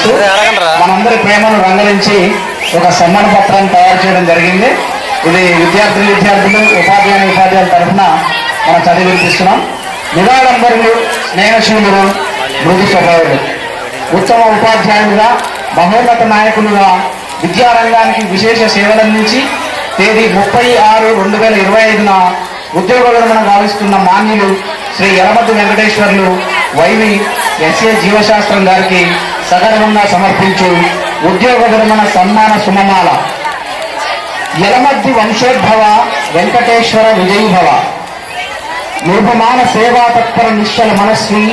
తెలియజేస్తూ మనందరి ప్రేమను రంగరించి ఒక సన్మాన పత్రాన్ని తయారు చేయడం జరిగింది. ఇది విద్యార్థులు ఉపాధ్యాయుల తరఫున మనం చదివి వినిపిస్తున్నాం. నిరాడంబరులు, స్నేహశీలుడు, మృదు స్వభావులు, ఉత్తమ ఉపాధ్యాయులుగా, మహోన్నత నాయకులుగా, విద్యారంగానికి విశేష సేవలందించి తేదీ 30/6/2025 ఉద్యోగ విరమణ గావిస్తున్న మాన్యులు శ్రీ యలమద్ది వెంకటేశ్వర్లు వైవి ఎస్ఏ జీవశాస్త్రం గారికి సగర్వంగా సమర్పించు ఉద్యోగ విరమణ సన్మాన సుమమాల. యలమద్ది వంశోద్భవ వెంకటేశ్వర విజయీభవ. నిర్భమాన సేవా తత్పర నిశ్చల మనస్వి,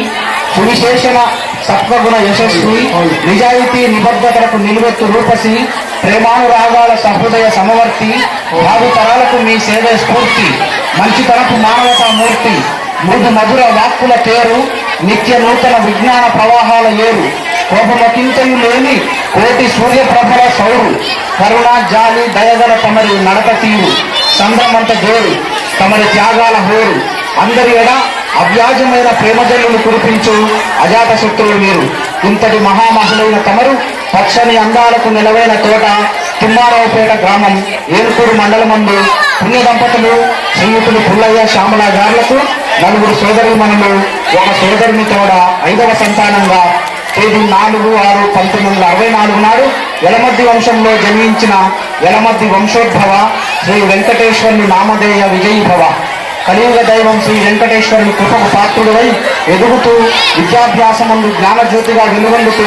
సువిశేషణ సత్వగుణ యశస్వి, నిజాయితీ నిబద్ధతలకు నిలువెత్తు రూపసి, ప్రేమానురాగాల సహృదయ సమవర్తి, భావి తరాలకు మీ సేవే స్ఫూర్తి, మంచితనపు మానవతా మూర్తి, మృదు మధుర వాక్కుల పేరు, నిత్య నూతన విజ్ఞాన ప్రవాహాల ఏరు, కోపమకింతయు లేని కోటి సూర్యప్రభల సౌరు, కరుణ జాలి దయగల తమరి నడక తీరు, సంద్రమంత జోరు తమరి త్యాగాల హోరు, అందరి ఎడ అవ్యాజమైన ప్రేమజల్లులు కురిపించు అజాత శత్రువులు మీరు. ఇంతటి మహామహులైన తమరు పచ్చని అందాలకు నిలవైన తోట, తిమ్మారావుపేట గ్రామం, ఏనుకూరు మండలమందు పుణ్య దంపతులు శ్రీయుతులు పుల్లయ్య శ్యామల గారులకు 4 సోదరీమణులు, 1 సోదరుని తోడ 5వ సంతానంగా తేదీ 4/6/1964 నాడు యలమద్ది వంశంలో జన్మించిన యలమద్ది వంశోద్భవ శ్రీ వెంకటేశ్వరుని నామధేయ విజయీభవ. కలియుగ దైవం శ్రీ వెంకటేశ్వరుని కృపకు పాత్రుడై ఎదుగుతూ విద్యాభ్యాసమందు జ్ఞానజ్యోతిగా వెలుగొందుతూ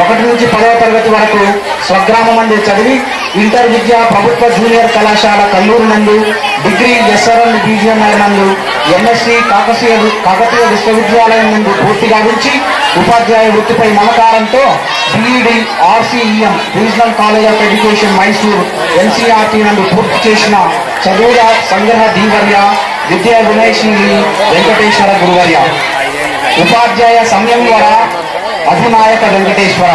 1 నుంచి 10వ తరగతి వరకు స్వగ్రామమందు చదివి ఇంటర్ విద్య ప్రభుత్వ జూనియర్ కళాశాల కల్లూరు నందు, డిగ్రీ ఎస్ఆర్ఎల్ బీజీఎంఆర్ నందు, ఎంఎస్సి కాకతీయ విశ్వవిద్యాలయం నందు పూర్తి గావించి ఉపాధ్యాయ వృత్తిపై మమకారంతో BEd RCEM regional college of education Mysore NCERT నందు పూర్తి చేసిన చదువుల సంగ్రహ దీవర్య విద్యా వినయశీలి వెంకటేశ్వర గురువర్య. ఉపాధ్యాయ సంయంవర అధినాయక వెంకటేశ్వర.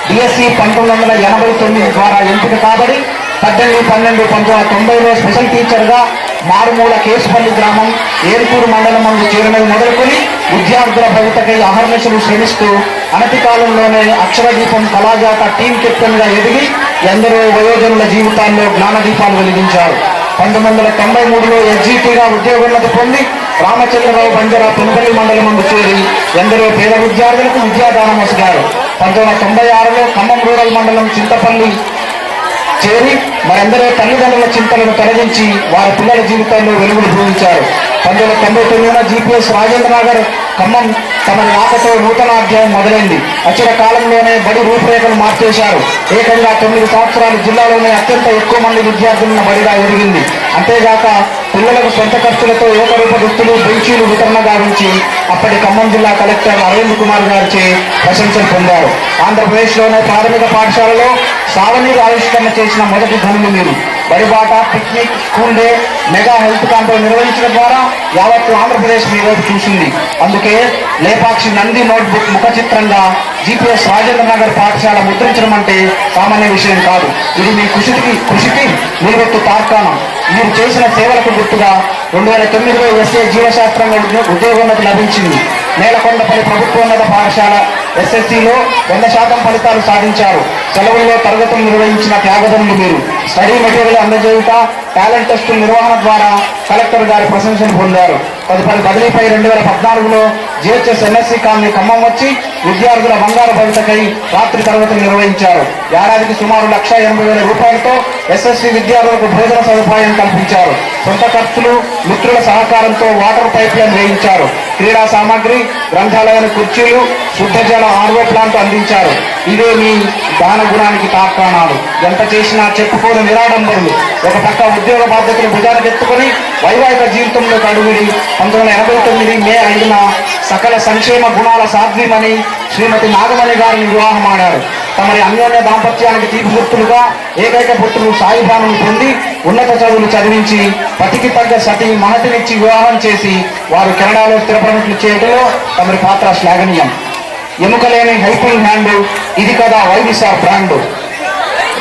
బిఎస్సి 1989 ద్వారా ఎంపిక కాబడి 18/12/1990లో స్పెషల్ టీచర్గా మారుమూల కేసుపల్లి గ్రామం ఏరుకూరు మండలం మందు చేరినది మొదలుకొని విద్యార్థుల భవితకై అహర్నిశలు శ్రమిస్తూ అనతి కాలంలోనే అక్షరదీపం కళాజాత టీం కెప్టెన్గా ఎదిగి ఎందరో వయోజనుల జీవితాల్లో జ్ఞానదీపాలు వెలిగించారు. 1993లో ఎస్జీటీగా ఉద్యోగోన్నతి పొంది రామచంద్రరావు బంజారా పెనుపల్లి మండలం ముందు చేరి ఎందరో పేద విద్యార్థులకు విద్యాదానం వసిగారు. 1996లో ఖమ్మం రూరల్ మండలం చింతపల్లి చేరి మరెందరో తల్లిదండ్రుల చింతలను తొలగించి వారి పిల్లల జీవితాల్లో వెలుగులు పూజించారు. 1999 జీపీఎస్ రాజేంద్రనగర్ ఖమ్మం తమ రాకతో నూతన అధ్యాయం మొదలైంది. అచిర కాలంలోనే బడి రూపురేఖలు మార్చేశారు. ఏకంగా 9 సంవత్సరాలు జిల్లాలోనే అత్యంత ఎక్కువ మంది విద్యార్థులను బడిగా ఎదిగింది. అంతేగాక పిల్లలకు సొంత ఖర్చులతో ఏకరూప దుస్తులు, బెంచీలు వితరణ గావించి అప్పటి ఖమ్మం జిల్లా కలెక్టర్ అరవింద్ కుమార్ గారిచే ప్రశంసలు పొందారు. ఆంధ్రప్రదేశ్లోనే ప్రాథమిక పాఠశాలలో సావనీరు ఆవిష్కరణ చేసిన మొదటి ధనులు మీరు. బడిబాట, picnic, school day, mega health camp నిర్వహించడం ద్వారా యావత్తు ఆంధ్రప్రదేశ్ మీ వైపు చూసింది. అందుకే లేపాక్షి నంది నోట్బుక్ ముఖ చిత్రంగా జీపీఎస్ రాజేంద్రనగర్ పాఠశాల ముద్రించడం అంటే సామాన్య విషయం కాదు. ఇది మీ కృషికి నిలువెత్తు తార్కాణం. మీరు చేసిన సేవలకు గుర్తుగా 2009లో ఎస్ఏ జీవశాస్త్రంలో ఉద్యోగోన్నతి లభించింది. నేలకొండపల్లి ప్రభుత్వోన్నత పాఠశాల ఎస్ఎస్సిలో 100% ఫలితాలు సాధించారు. సెలవుల్లో తరగతులు నిర్వహించిన త్యాగదనులు మీరు. స్టడీ మెటీరియల్ అందజేయుట, టాలెంట్ టెస్టుల నిర్వహణ ద్వారా కలెక్టర్ గారి ప్రశంసలు పొందారు. తదుపరి బదిలీపై 2014లో జిహెచ్ఎస్ ఎంఎస్సీ కాలనీ ఖమ్మం వచ్చి విద్యార్థుల బంగారు భవితకై రాత్రి తరగతులు నిర్వహించారు. ఏడాదికి సుమారు 1,80,000 రూపాయలతో ఎస్ఎస్సీ విద్యార్థులకు భోజన సదుపాయం కల్పించారు. సొంత ఖర్చులు, మిత్రుల సహకారంతో వాటర్ పైప్ లైన్ వేయించారు. క్రీడా సామాగ్రి, గ్రంథాలయాల కుర్చీలు, శుద్ధజల ఆర్వో ప్లాంట్ అందించారు. ఇవే మీ దాన గుణానికి తార్కాణాలు. ఎంత చేసినా చెప్పుకోని నిరాడంబరులు. ఒక పక్క ఉద్యోగ బాధ్యతలు భుజానికి ఎత్తుకొని వైవాహిక జీవితంలోకి అడుగుడి 1989 మే 5న సకల సంక్షేమ గుణాల సాధ్వీమణి శ్రీమతి నాగమణి గారిని వివాహమాడారు. తమరి అన్యోన్య దాంపత్యానికి తీపి గుర్తులుగా ఏకైక పుత్రులు సాయిబానుని పొంది ఉన్నత చదువులు చదివించి పతికి తగ్గ సతి మహతినిచ్చి వివాహం చేసి వారు కెనడాలో స్థిరపడినట్లు చేయడంలో తమరి పాత్ర శ్లాఘనీయం. ఎముకలేని హెల్పింగ్ హ్యాండ్ ఇది కదా వైవిసార్ బ్రాండ్.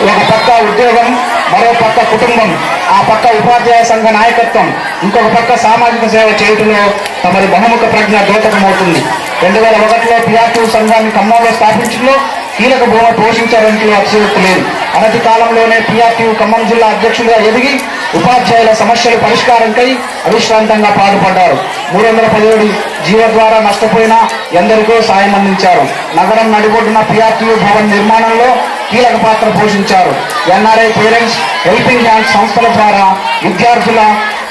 ఒక పక్క ఉద్యోగం, మరో పక్క కుటుంబం, ఆ పక్క ఉపాధ్యాయ సంఘ నాయకత్వం, ఇంకొక పక్క సామాజిక సేవ చేయడంలో తమరి బహుముఖ ప్రజ్ఞ ద్యోతకమవుతుంది. 2001లో పిఆర్టీ సంఘాన్ని ఖమ్మంలో స్థాపించడంలో కీలక భూమిక పోషించారంటూ అతిశయోక్తి లేదు. అనతి కాలంలోనే పిఆర్టీయూ ఖమ్మం జిల్లా అధ్యక్షుడిగా ఎదిగి ఉపాధ్యాయుల సమస్యల పరిష్కారంకై అవిశ్రాంతంగా పాటుపడ్డారు. 317 జీవ ద్వారా నష్టపోయిన ఎందరికో సాయం అందించారు. నగరం నడిబొడ్డున పిఆర్టీయూ భవన్ నిర్మాణంలో కీలక పాత్ర పోషించారు. ఎన్ఆర్ఐ పేరెంట్స్ హెల్పింగ్ హ్యాండ్ సంస్థల ద్వారా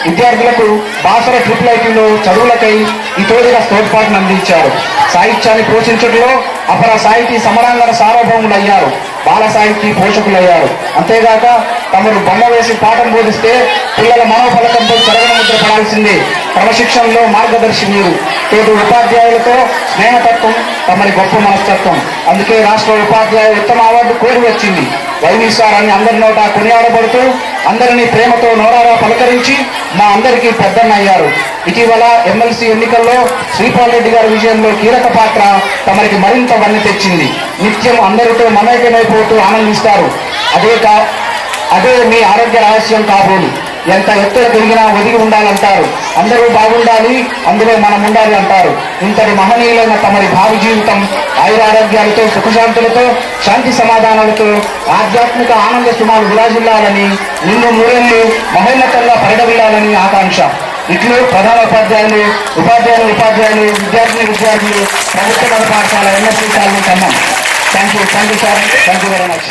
విద్యార్థులకు బాసర IIITలో చదువులకై ఇతోదిగా తోడ్పాటును అందించారు. సాహిత్యాన్ని పోషించడంలో అపర సాహితీ సమరాంగణ సార్వభౌములయ్యారు. బాల సాహితీ పోషకులయ్యారు. అంతేగాక తమను బండ వేసి పాఠం బోధిస్తే పిల్లల మనోఫలకంపై చెరగని ముద్ర పడాల్సిందే. క్రమశిక్షణలో మార్గదర్శి మీరు. తోటి ఉపాధ్యాయులతో స్నేహతత్వం తమరి గొప్ప మనస్తత్వం. అందుకే రాష్ట్ర ఉపాధ్యాయ ఉత్తమ అవార్డు కోరి వచ్చింది. వైవిసారాన్ని అందరి నోట కొనియాడబడుతూ అందరినీ ప్రేమతో నోరారా పలకరించి మా అందరికీ పెద్దన్నయ్యారు. ఇటీవల ఎమ్మెల్సీ ఎన్నికల్లో శ్రీపాల్ రెడ్డి గారి విజయంలో కీలక పాత్ర తమరికి మరింత వన్నె తెచ్చింది. నిత్యం అందరితో మమేకమైపోతూ ఆనందిస్తారు. అదే మీ ఆరోగ్య రహస్యం కాబోలు. ఎంత ఎత్తున తిరిగినా ఒదిగి ఉండాలంటారు. అందరూ బాగుండాలి, అందులో మనం ఉండాలి అంటారు. ఇంతటి మహనీయులైన తమరి భావి జీవితం ఆయురారోగ్యాలతో, సుఖశాంతులతో, శాంతి సమాధానాలతో, ఆధ్యాత్మిక ఆనంద సుమాలు విరాజిల్లాలని, నిన్ను నూరేళ్లు మహోన్నతంగా పరిడవిల్లాలని ఆకాంక్ష. ఇట్లు ప్రధాన ఉపాధ్యాయులు, విద్యార్థులు, ప్రభుత్వ పాఠశాల NSC colony Khammam. Thank you sir. Thank you very much.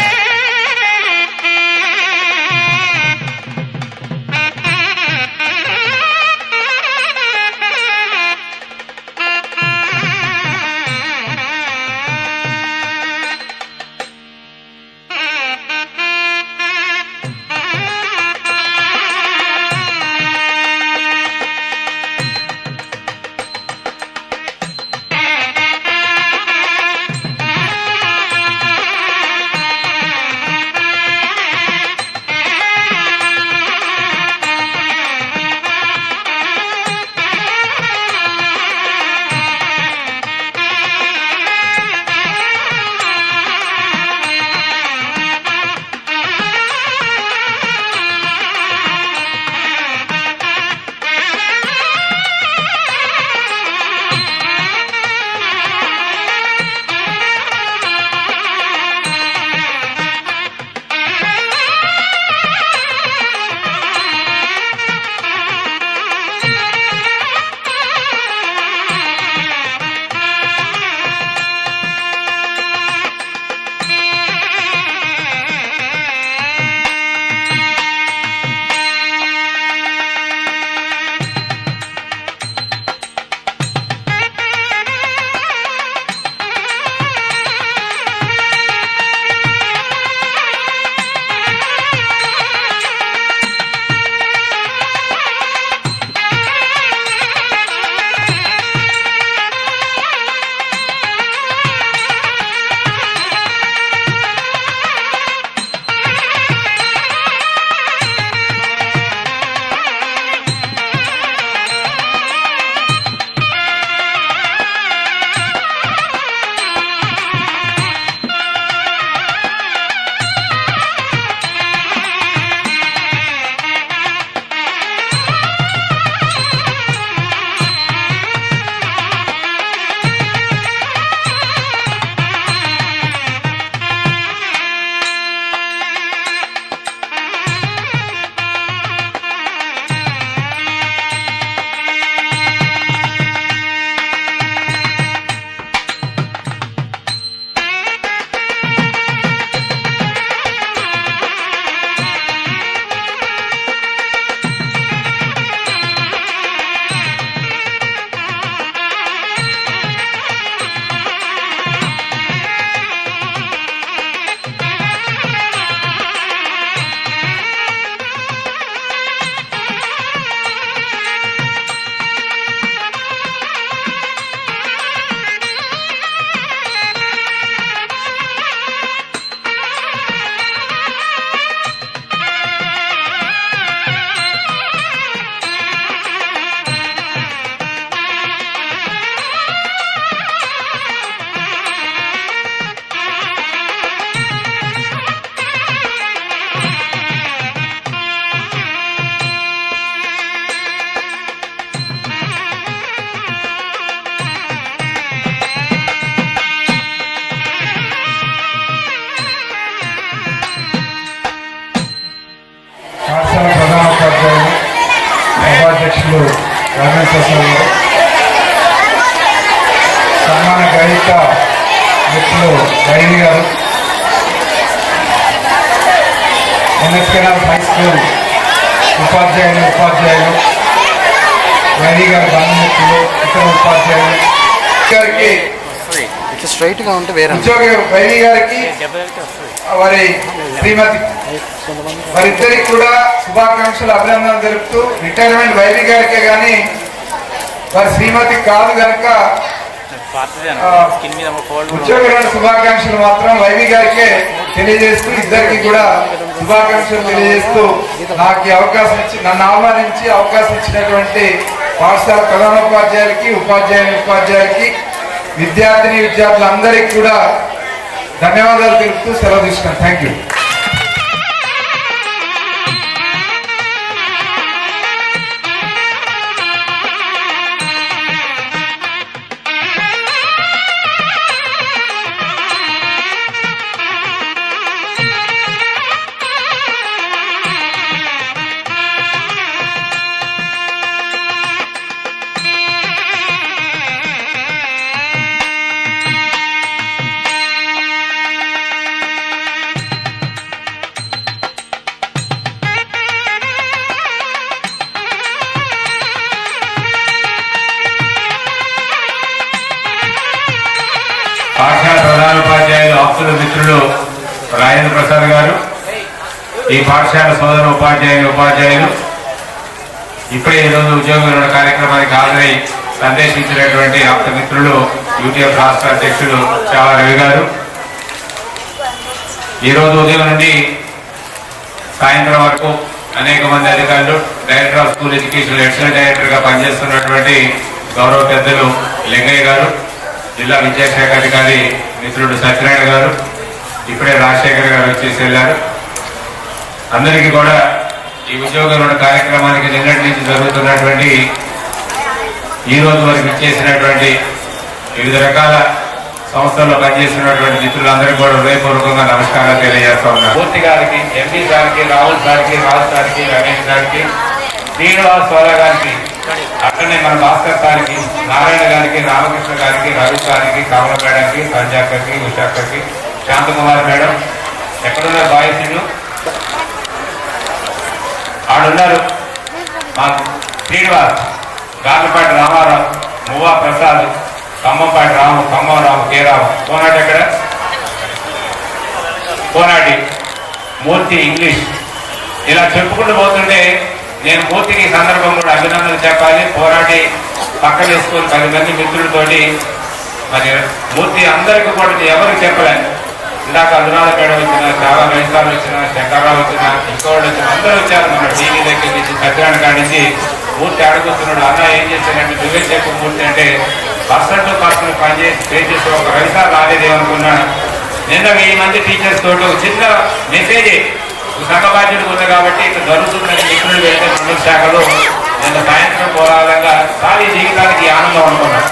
గారు, సన్మాన గ్రహీత మిత్రులు వైవి గారు, ఎన్ఎస్కెనాల్ హై స్కూల్ ఉపాధ్యాయులు వైవి గారు, బంధుమిత్రులు, ఇతర ఉపాధ్యాయులు గారికి, స్ట్రైట్ గా ఉంటే వేరే ఉద్యోగి వైవి గారికి, వారి శ్రీమతి, వారిద్దరికి కూడా శుభాకాంక్షలు, అభినందనలు తెలుపుతూ, రిటైర్మెంట్ వైవి గారికే కానీ వారి శ్రీమతి కాదు కనుక ఉద్యోగులను శుభాకాంక్షలు మాత్రం వైవి గారికే తెలియజేస్తూ, ఇద్దరికి కూడా శుభాకాంక్షలు తెలియజేస్తూ, నాకు ఈ అవకాశం ఇచ్చి, నన్ను ఆహ్వానించి అవకాశం ఇచ్చినటువంటి పాఠశాల ప్రధానోపాధ్యాయులకి, ఉపాధ్యాయులకి, విద్యార్థులందరికీ కూడా ధన్యవాదాలు తెలుపుతూ సెలవు తీసుకున్నాను. Thank you. పాఠశాల ప్రధానోపాధ్యాయులు, ఆప్తుల మిత్రులు రాజేంద్ర ప్రసాద్ గారు, ఈ పాఠశాల సోదర ఉపాధ్యాయులు ఇప్పుడే ఈరోజు ఉద్యోగుల కార్యక్రమానికి హాజరై సందేశించినటువంటి ఆప్త మిత్రులు యూటీఎఫ్ రాష్ట్ర అధ్యక్షులు చావా రవి గారు, ఈరోజు ఉదయం నుండి సాయంత్రం వరకు అనేక మంది అధికారులు, director of school education additional డైరెక్టర్గా పనిచేస్తున్నటువంటి గౌరవ పెద్దలు లింగయ్య గారు, జిల్లా విద్యాశాఖ అధికారి మిత్రుడు సత్యనారాయణ గారు, ఇప్పుడే రాజశేఖర్ గారు వచ్చేసి వెళ్ళారు. అందరికీ కూడా ఈ ఉద్యోగ కార్యక్రమానికి నిన్నటి నుంచి జరుగుతున్నటువంటి ఈ రోజు వరకు ఇచ్చేసినటువంటి వివిధ రకాల సంస్థల్లో పనిచేస్తున్నటువంటి మిత్రులందరికీ కూడా హృదయపూర్వకంగా నమస్కారాలు తెలియజేస్తా ఉన్నారు. మూర్తి గారికి, ఎంపీ సార్కి, రాహుల్ సార్కి, రాజు సార్కి, రమేష్ గారికి, శ్రీనివాస్ సోలా గారికి, అట్లనే మన భాస్కర్ సార్కి, నారాయణ గారికి, రామకృష్ణ గారికి, రవి సార్కి, కమల మేడంకి, సంజాకర్కి, ఉషాకర్కి, శాంతకుమార్ మేడం, ఎక్కడున్నారు బాయ్సీలు ఆడున్నారు, మా శ్రీనివాస్, గార్లపాటి రామారావు, మువ్వా ప్రసాద్, ఖమ్మంపాటి రాము, ఖమ్మంరావు, కేరావు, కోనాటి ఎక్కడ, కోనాటి మూర్తి, ఇంగ్లీష్, ఇలా చెప్పుకుంటూ పోతుంటే నేను మూర్తికి ఈ సందర్భం కూడా అభినందనలు చెప్పాలి. పోరాటి పక్కన వేసుకొని 10 మంది మిత్రులతోటి మరి మూర్తి అందరికీ కూడా ఎవరికి చెప్పలేను. ఇందాక అదునాథ మేడం వచ్చిన, చాలా వైసాలు వచ్చిన, శంకర్రావు వచ్చిన, ఇంకోళ్ళు వచ్చిన, అందరూ వచ్చారు. మన టీవీ దగ్గర నుంచి, సత్యనారాయణ కాడి నుంచి. మూర్తి అడుగుతున్నాడు, అన్న ఏం చేశానంటే నువ్వే చెప్పు మూర్తి అంటే, పర్సన్ టు పర్సన్ పనిచేసి చేసేసి ఒక వైసాలు రాలేదేమనుకున్నాను. నిన్న 1000 మంది టీచర్స్ తోటి ఒక చిన్న మెసేజ్ సంఘ బాధ్యత ఉంది కాబట్టి ఇక్కడ జరుగుతుందని మిత్రులు వెళ్తే మండల శాఖలో నిన్న సాయంత్రం పోరాడంగా సారి జీవితానికి ఆనందం అనుకున్నాను.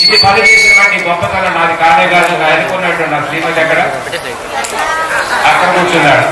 ఇది పని చేసినటువంటి గొప్పతనం నాది కానే కాదు. అనుకున్నట్టు నా శ్రీమతి అక్కడ కూర్చున్నాడు.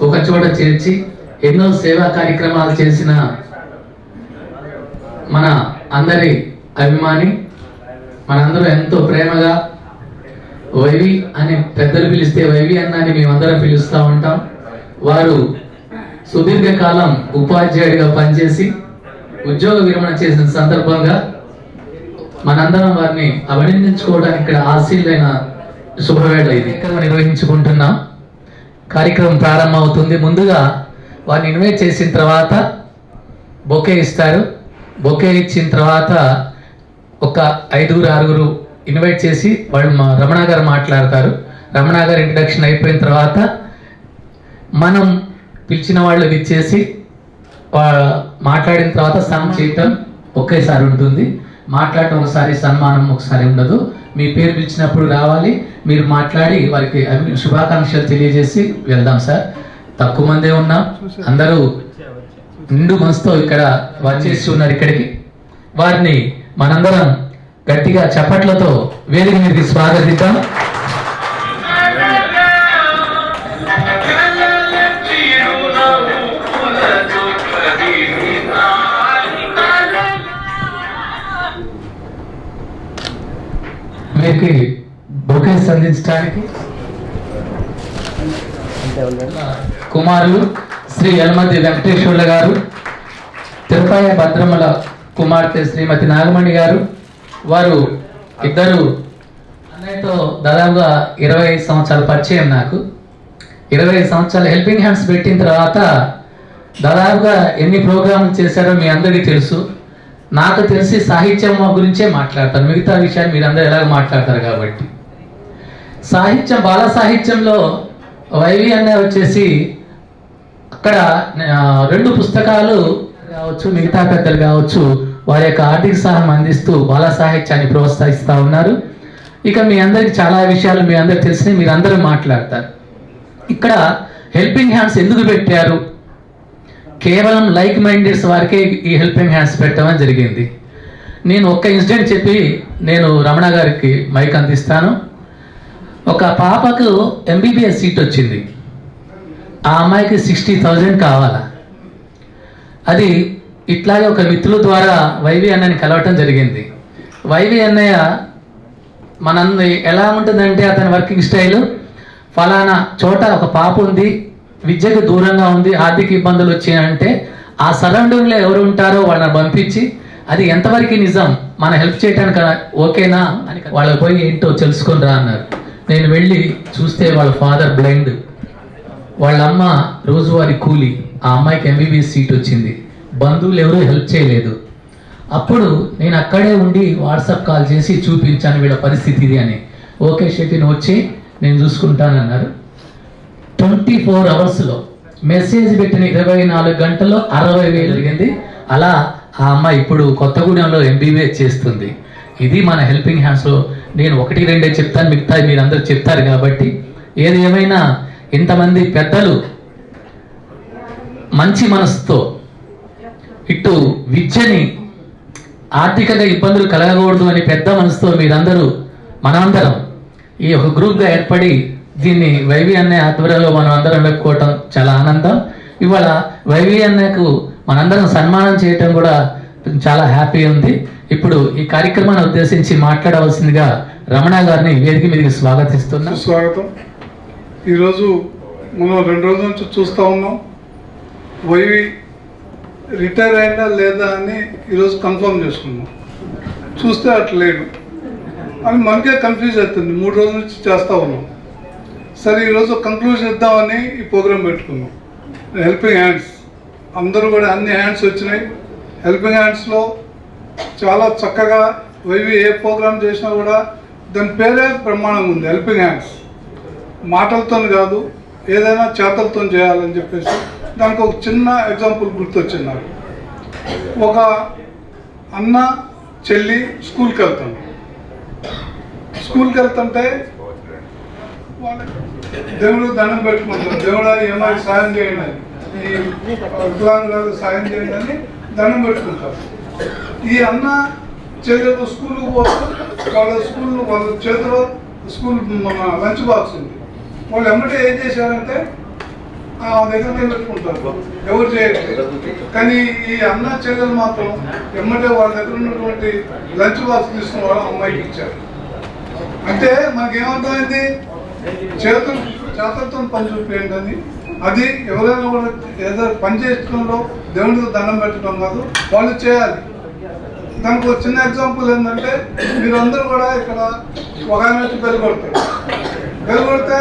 ఒక చోట చేర్చి ఎన్నో సేవా కార్యక్రమాలు చేసిన మన అందరి అభిమాని, మనందరూ ఎంతో ప్రేమగా వైవి అని పెద్దలు పిలిస్తే వైవి అన్నని మేమందరం పిలుస్తూ ఉంటాం. వారు సుదీర్ఘకాలం ఉపాధ్యాయుడిగా పనిచేసి ఉద్యోగ విరమణ చేసిన సందర్భంగా మనందరం వారిని అభినందించుకోవడానికి ఇక్కడ ఆశీలైన శుభవేళ ఇది నిర్వహించుకుంటున్నాం. కార్యక్రమం ప్రారంభం అవుతుంది. ముందుగా వారిని ఇన్వైట్ చేసిన తర్వాత బొకే ఇస్తారు. బొకే ఇచ్చిన తర్వాత ఒక 5-6 ఇన్వైట్ చేసి వాళ్ళు రమణ గారు మాట్లాడతారు. రమణ గారు ఇంట్రడక్షన్ అయిపోయిన తర్వాత మనం పిలిచిన వాళ్ళు ఇచ్చేసి మాట్లాడిన తర్వాత సన్మానం చేయటం ఒకేసారి ఉంటుంది. మాట్లాడటం ఒకసారి, సన్మానం ఒకసారి ఉండదు. మీ పేరు పిలిచినప్పుడు రావాలి, మీరు మాట్లాడి వారికి శుభాకాంక్షలు తెలియజేసి వెళ్దాం. సార్, తక్కువ మందే ఉన్నాం, అందరూ నిండు మనసుతో ఇక్కడ వచ్చేసి ఉన్నారు ఇక్కడికి. వారిని మనందరం గట్టిగా చప్పట్లతో వేదిక మీదకి స్వాగతిద్దాం. వీరికి బొకేస్ అందించడానికి కుమారులు శ్రీ యల్మతి వెంకటేశ్వర్ల గారు, తిరుపతి భద్రమ్మల కుమార్తె శ్రీమతి నాగమణి గారు. వారు ఇద్దరు అన్నయ్యతో దాదాపుగా 25 సంవత్సరాల పరిచయం. నాకు 25 సంవత్సరాలు హెల్పింగ్ హ్యాండ్స్ పెట్టిన తర్వాత దాదాపుగా ఎన్ని ప్రోగ్రాంలు చేశారో మీ అందరికీ తెలుసు. నాకు తెలిసి సాహిత్యం గురించే మాట్లాడతాను, మిగతా విషయాలు మీరు అందరూ ఎలాగ మాట్లాడతారు కాబట్టి. సాహిత్యం, బాల సాహిత్యంలో వైవి అన్న వచ్చేసి అక్కడ 2 పుస్తకాలు కావచ్చు, మిగతా పెద్దలు కావచ్చు, వారి యొక్క ఆర్థిక సహాయం అందిస్తూ బాల సాహిత్యాన్ని ప్రోత్సహిస్తూ ఉన్నారు. ఇక మీ అందరికి చాలా విషయాలు మీ అందరికి తెలిసి మీరు అందరూ మాట్లాడతారు. ఇక్కడ హెల్పింగ్ హ్యాండ్స్ ఎందుకు పెట్టారు? కేవలం లైక్ మైండెడ్స్ వారికే ఈ హెల్పింగ్ హ్యాండ్స్ పెట్టడం జరిగింది. నేను ఒక్క ఇన్సిడెంట్ చెప్పి నేను రమణ గారికి మైక్ అందిస్తాను. ఒక పాపకు MBBS సీట్ వచ్చింది. ఆ అమ్మాయికి 60,000 కావాలా. అది ఇట్లాగే ఒక మిత్రుల ద్వారా వైవి అన్నని కలవటం జరిగింది. వైవి అన్నయ్య మనంది ఎలా ఉంటుందంటే అతని వర్కింగ్ స్టైలు, ఫలానా చోట ఒక పాప ఉంది, విద్యకు దూరంగా ఉంది, ఆర్థిక ఇబ్బందులు వచ్చాయంటే ఆ సరౌండింగ్లో ఎవరు ఉంటారో వాళ్ళని పంపించి అది ఎంతవరకు నిజం, మన హెల్ప్ చేయడానికి ఓకేనా అని వాళ్ళకి పోయి ఏంటో తెలుసుకొని రా అన్నారు. నేను వెళ్ళి చూస్తే వాళ్ళ ఫాదర్ బ్లైండ్, వాళ్ళ అమ్మ రోజువారీ కూలి, ఆ అమ్మాయికి MBBS సీట్ వచ్చింది, బంధువులు ఎవరూ హెల్ప్ చేయలేదు. అప్పుడు నేను అక్కడే ఉండి వాట్సాప్ కాల్ చేసి చూపించాను వీళ్ళ పరిస్థితి ఇది అని. ఓకే షెట్టి వచ్చి నేను చూసుకుంటానన్నారు. 24 అవర్స్లో మెసేజ్ పెట్టిన 24 గంటల్లో 60,000 జరిగింది. అలా ఆ అమ్మాయి ఇప్పుడు కొత్తగూడెంలో MBBS చేస్తుంది. ఇది మన హెల్పింగ్ హ్యాండ్స్లో. నేను 1-2 చెప్తాను, మిగతా మీరందరూ చెప్తారు కాబట్టి. ఏది ఏమైనా ఇంతమంది పెద్దలు మంచి మనసుతో ఇటు విద్యని ఆర్థికంగా ఇబ్బందులు కలగకూడదు అని పెద్ద మనసుతో మీరందరూ మనందరం ఈ ఒక గ్రూప్గా ఏర్పడి దీన్ని వైవి అనే ఆధ్వర్యంలో మనం అందరం పెట్టుకోవటం చాలా ఆనందం. ఇవాళ వైవి అన్నకు మనందరం సన్మానం చేయటం కూడా చాలా హ్యాపీ ఉంది. ఇప్పుడు ఈ కార్యక్రమాన్ని ఉద్దేశించి మాట్లాడవలసిందిగా రమణ గారిని వేదిక మీదకి స్వాగతిస్తున్నాం. స్వాగతం. ఈరోజు మనం 2 రోజుల నుంచి చూస్తూ ఉన్నాం, వైవి రిటైర్ అయినా లేదా అని ఈరోజు కన్ఫర్మ్ చేసుకున్నాం. చూస్తే అట్లా లేడు అని మనకే కన్ఫ్యూజ్ అవుతుంది. 3 రోజుల నుంచి చేస్తూ ఉన్నాం. సరే ఈరోజు కంక్లూజన్ ఇద్దామని ఈ ప్రోగ్రాం పెట్టుకున్నాం. హెల్పింగ్ హ్యాండ్స్ అందరూ కూడా అన్ని హ్యాండ్స్ వచ్చినాయి. హెల్పింగ్ హ్యాండ్స్లో చాలా చక్కగా వైవి ఏ ప్రోగ్రాం చేసినా కూడా దాని పేరే బ్రహ్మాండంగా ఉంది. హెల్పింగ్ హ్యాండ్స్ మాటలతో కాదు, ఏదైనా చేతలతో చేయాలని చెప్పేసి దానికి ఒక చిన్న ఎగ్జాంపుల్ గుర్తొచ్చింది నాకు. ఒక అన్న చెల్లి స్కూల్కి వెళ్తాను. స్కూల్కి వెళ్తుంటే దేవుడు దండం పెట్టుకుంటారు, దేవుడా ఏమైనా సాయం చేయండి అని, ఈ వికలాంగులకు సాయం చేయండి అని దండం పెట్టుకుంటారు. ఈ అన్న చెల్లెలు స్కూల్కి పోతే వాళ్ళ చేతిలో స్కూల్ మన లంచ్ బాక్స్ ఉంది. వాళ్ళు ఎమ్మటే ఏం చేశారంటే ఆ దగ్గర పెట్టుకుంటారు, ఎవరు చేయట్లేదు. కానీ ఈ అన్న చెల్లెలు మాత్రం ఎమ్మటే వాళ్ళ దగ్గర ఉన్నటువంటి లంచ్ బాక్స్ తీసుకున్న వాళ్ళు అమ్మాయికి ఇచ్చారు. అంటే మనకేమర్థమైంది, చేతులతో పని చూపించండి అని. అది ఎవరైనా కూడా ఏదో పని చేసుకోవడంలో దేవుడికి దండం పెట్టడం కాదు, వాళ్ళు చేయాలి. దానికి ఒక చిన్న ఎగ్జాంపుల్ ఏంటంటే, మీరందరూ కూడా ఇక్కడ ఒక ఆయన వచ్చి బెల్ కొడతారు. బెల్ కొడితే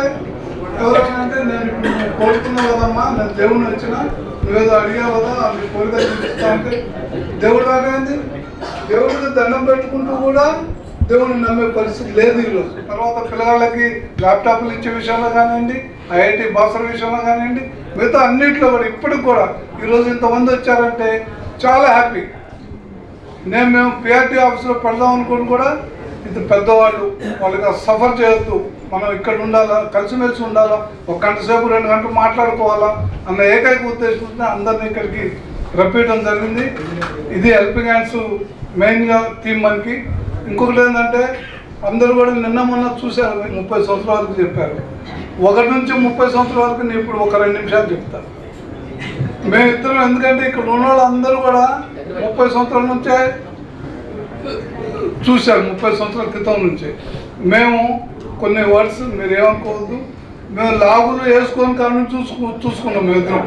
ఎవరైనా అంటే నేను కోరుకున్నావు కదమ్మా, నేను దేవుడిని వచ్చిన నువ్వేదో అడిగావు కదా, అది కోరిక చూపిస్తా అంటే దేవుడు రాగైంది. దేవుడికి దండం పెట్టుకుంటూ కూడా దేవుడిని నమ్మే పరిస్థితి లేదు ఈరోజు. తర్వాత పిల్లగాళ్ళకి ల్యాప్టాప్లు ఇచ్చే విషయంలో కానివ్వండి, IIT బాసర విషయంలో కానివ్వండి, మిగతా అన్నింటిలో కూడా ఇప్పటికి కూడా ఈరోజు ఇంతమంది వచ్చారంటే చాలా హ్యాపీ. మేము PRT ఆఫీస్లో పెడదాం అనుకుని కూడా ఇది పెద్దవాళ్ళు, వాళ్ళకి సఫర్ చేయొద్దు, మనం ఇక్కడ ఉండాలా, కలిసిమెలిసి ఉండాలా, 1 గంట సేపు 2 గంటలు మాట్లాడుకోవాలా అన్న ఏకైక ఉద్దేశంతో అందరినీ ఇక్కడికి రప్పించడం జరిగింది. ఇది హెల్పింగ్ హ్యాండ్స్ మెయిన్గా థీమ్ మనకి. ఇంకొకటి ఏంటంటే, అందరూ కూడా నిన్న మొన్న చూశారు, 30 సంవత్సరాల వరకు చెప్పారు. 1 నుంచి 30 సంవత్సరాల వరకు నేను ఇప్పుడు ఒక 2 నిమిషాలు చెప్తాను. మేమిద్దరం ఎందుకంటే ఇక్కడ ఉన్న వాళ్ళందరూ కూడా 30 సంవత్సరాల నుంచే చూశారు, 30 సంవత్సరాల క్రితం నుంచే. మేము కొన్ని వర్డ్స్ మీరు ఏమనుకోవద్దు, మేము లాగులు వేసుకొని కానీ చూసుకున్నాం. మేమిద్దరం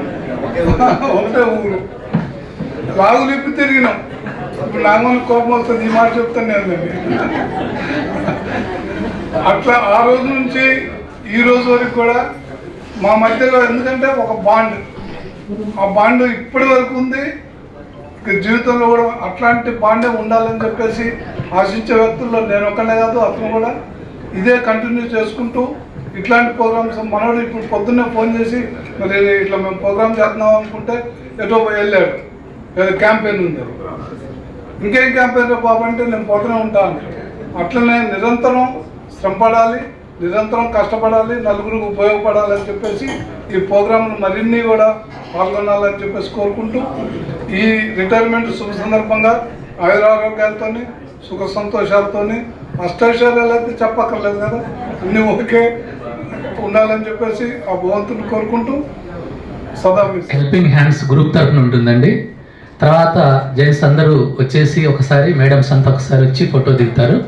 ఒకటే ఊరు లాగులు ఇప్పి తిరిగినాం. ఇప్పుడు నాగమని కోపం వస్తుంది ఈ మాట చెప్తాను నేను. అట్లా ఆ రోజు నుంచి ఈ రోజు వరకు కూడా మా మధ్యలో, ఎందుకంటే ఒక బాండ్, ఆ బాండ్ ఇప్పటి వరకు ఉంది. జీవితంలో కూడా అట్లాంటి బాండే ఉండాలని చెప్పేసి ఆశించే వ్యక్తుల్లో నేను ఒక్కనే కాదు, అతను కూడా ఇదే కంటిన్యూ చేసుకుంటూ ఇట్లాంటి ప్రోగ్రామ్స్. మనోడు ఇప్పుడు పొద్దున్నే ఫోన్ చేసి మరి ఇట్లా మేము ప్రోగ్రామ్ చేస్తున్నాం అనుకుంటే ఎటో వెళ్ళాడు, ఏదో క్యాంపెయిన్ ఉంది. ఇంకేం క్యాంపెయిన్ బాబు అంటే నేను పోతూనే ఉంటాను. అట్లనే నిరంతరం శ్రమపడాలి, నిరంతరం కష్టపడాలి, నలుగురికి ఉపయోగపడాలని చెప్పేసి ఈ ప్రోగ్రాంలు మరిన్ని కూడా పాల్గొనాలని చెప్పేసి కోరుకుంటూ, ఈ రిటైర్మెంట్ శుభ సందర్భంగా ఆయురారోగ్యాలతో సుఖ సంతోషాలతో, అష్టైశ్వర్యాలు అయితే చెప్పక్కర్లేదు కదా, అన్నీ ఒకే ఉండాలని చెప్పేసి ఆ భగవంతుని కోరుకుంటూ సదా. హెల్పింగ్ హ్యాండ్స్ గ్రూప్ తరఫున ఉంటుందండి. తర్వాత జెంట్స్ అందరూ వచ్చేసి ఒకసారి, మేడమ్స్ అంతా ఒకసారి వచ్చి ఫోటో దిగుతారు.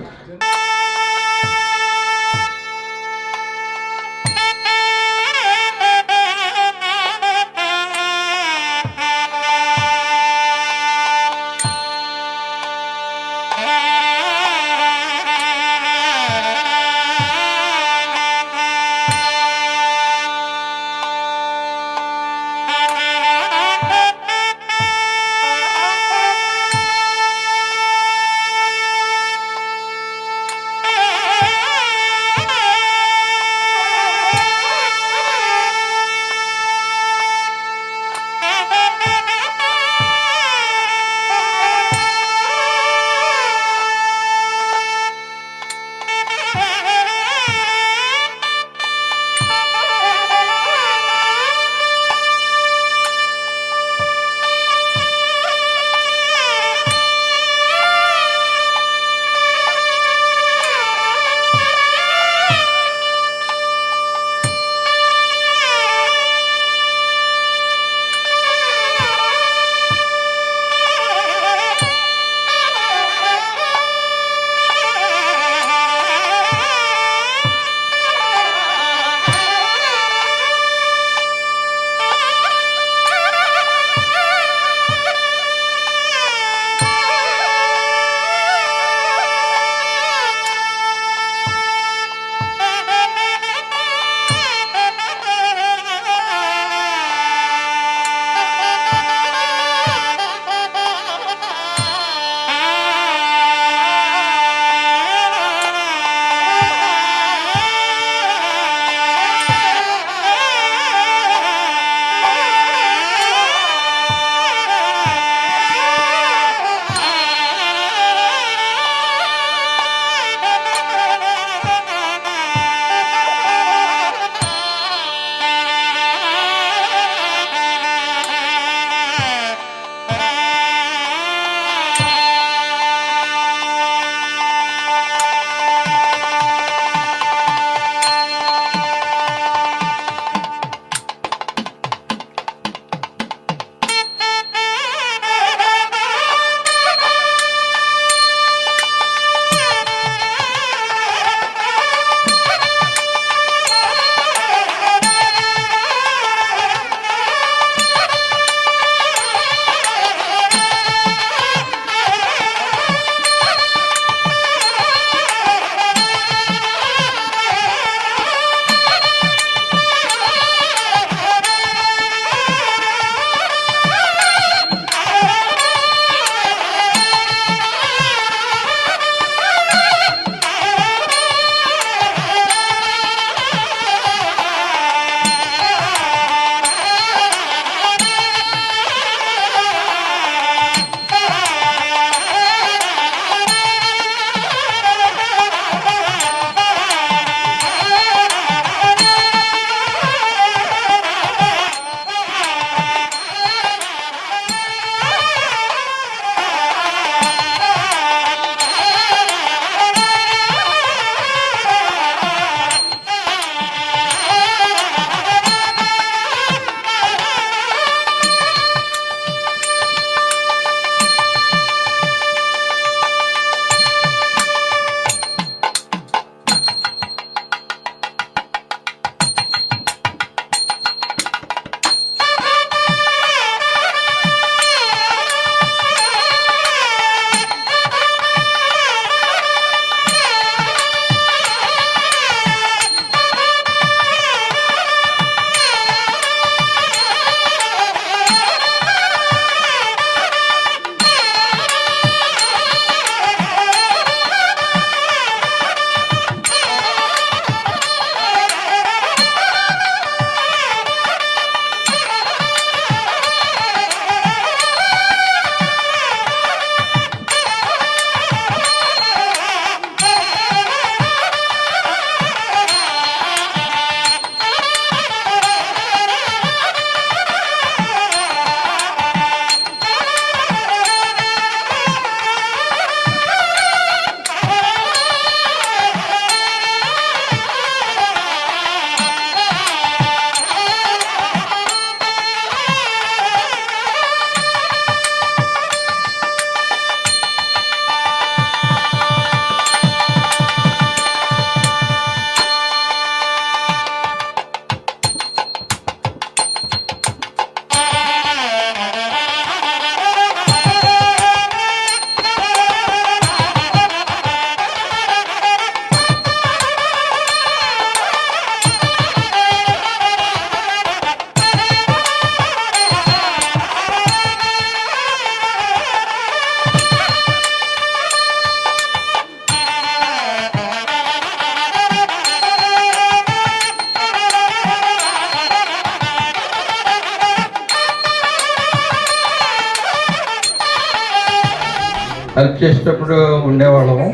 హెల్ప్ చేసేటప్పుడు ఉండేవాళ్ళము.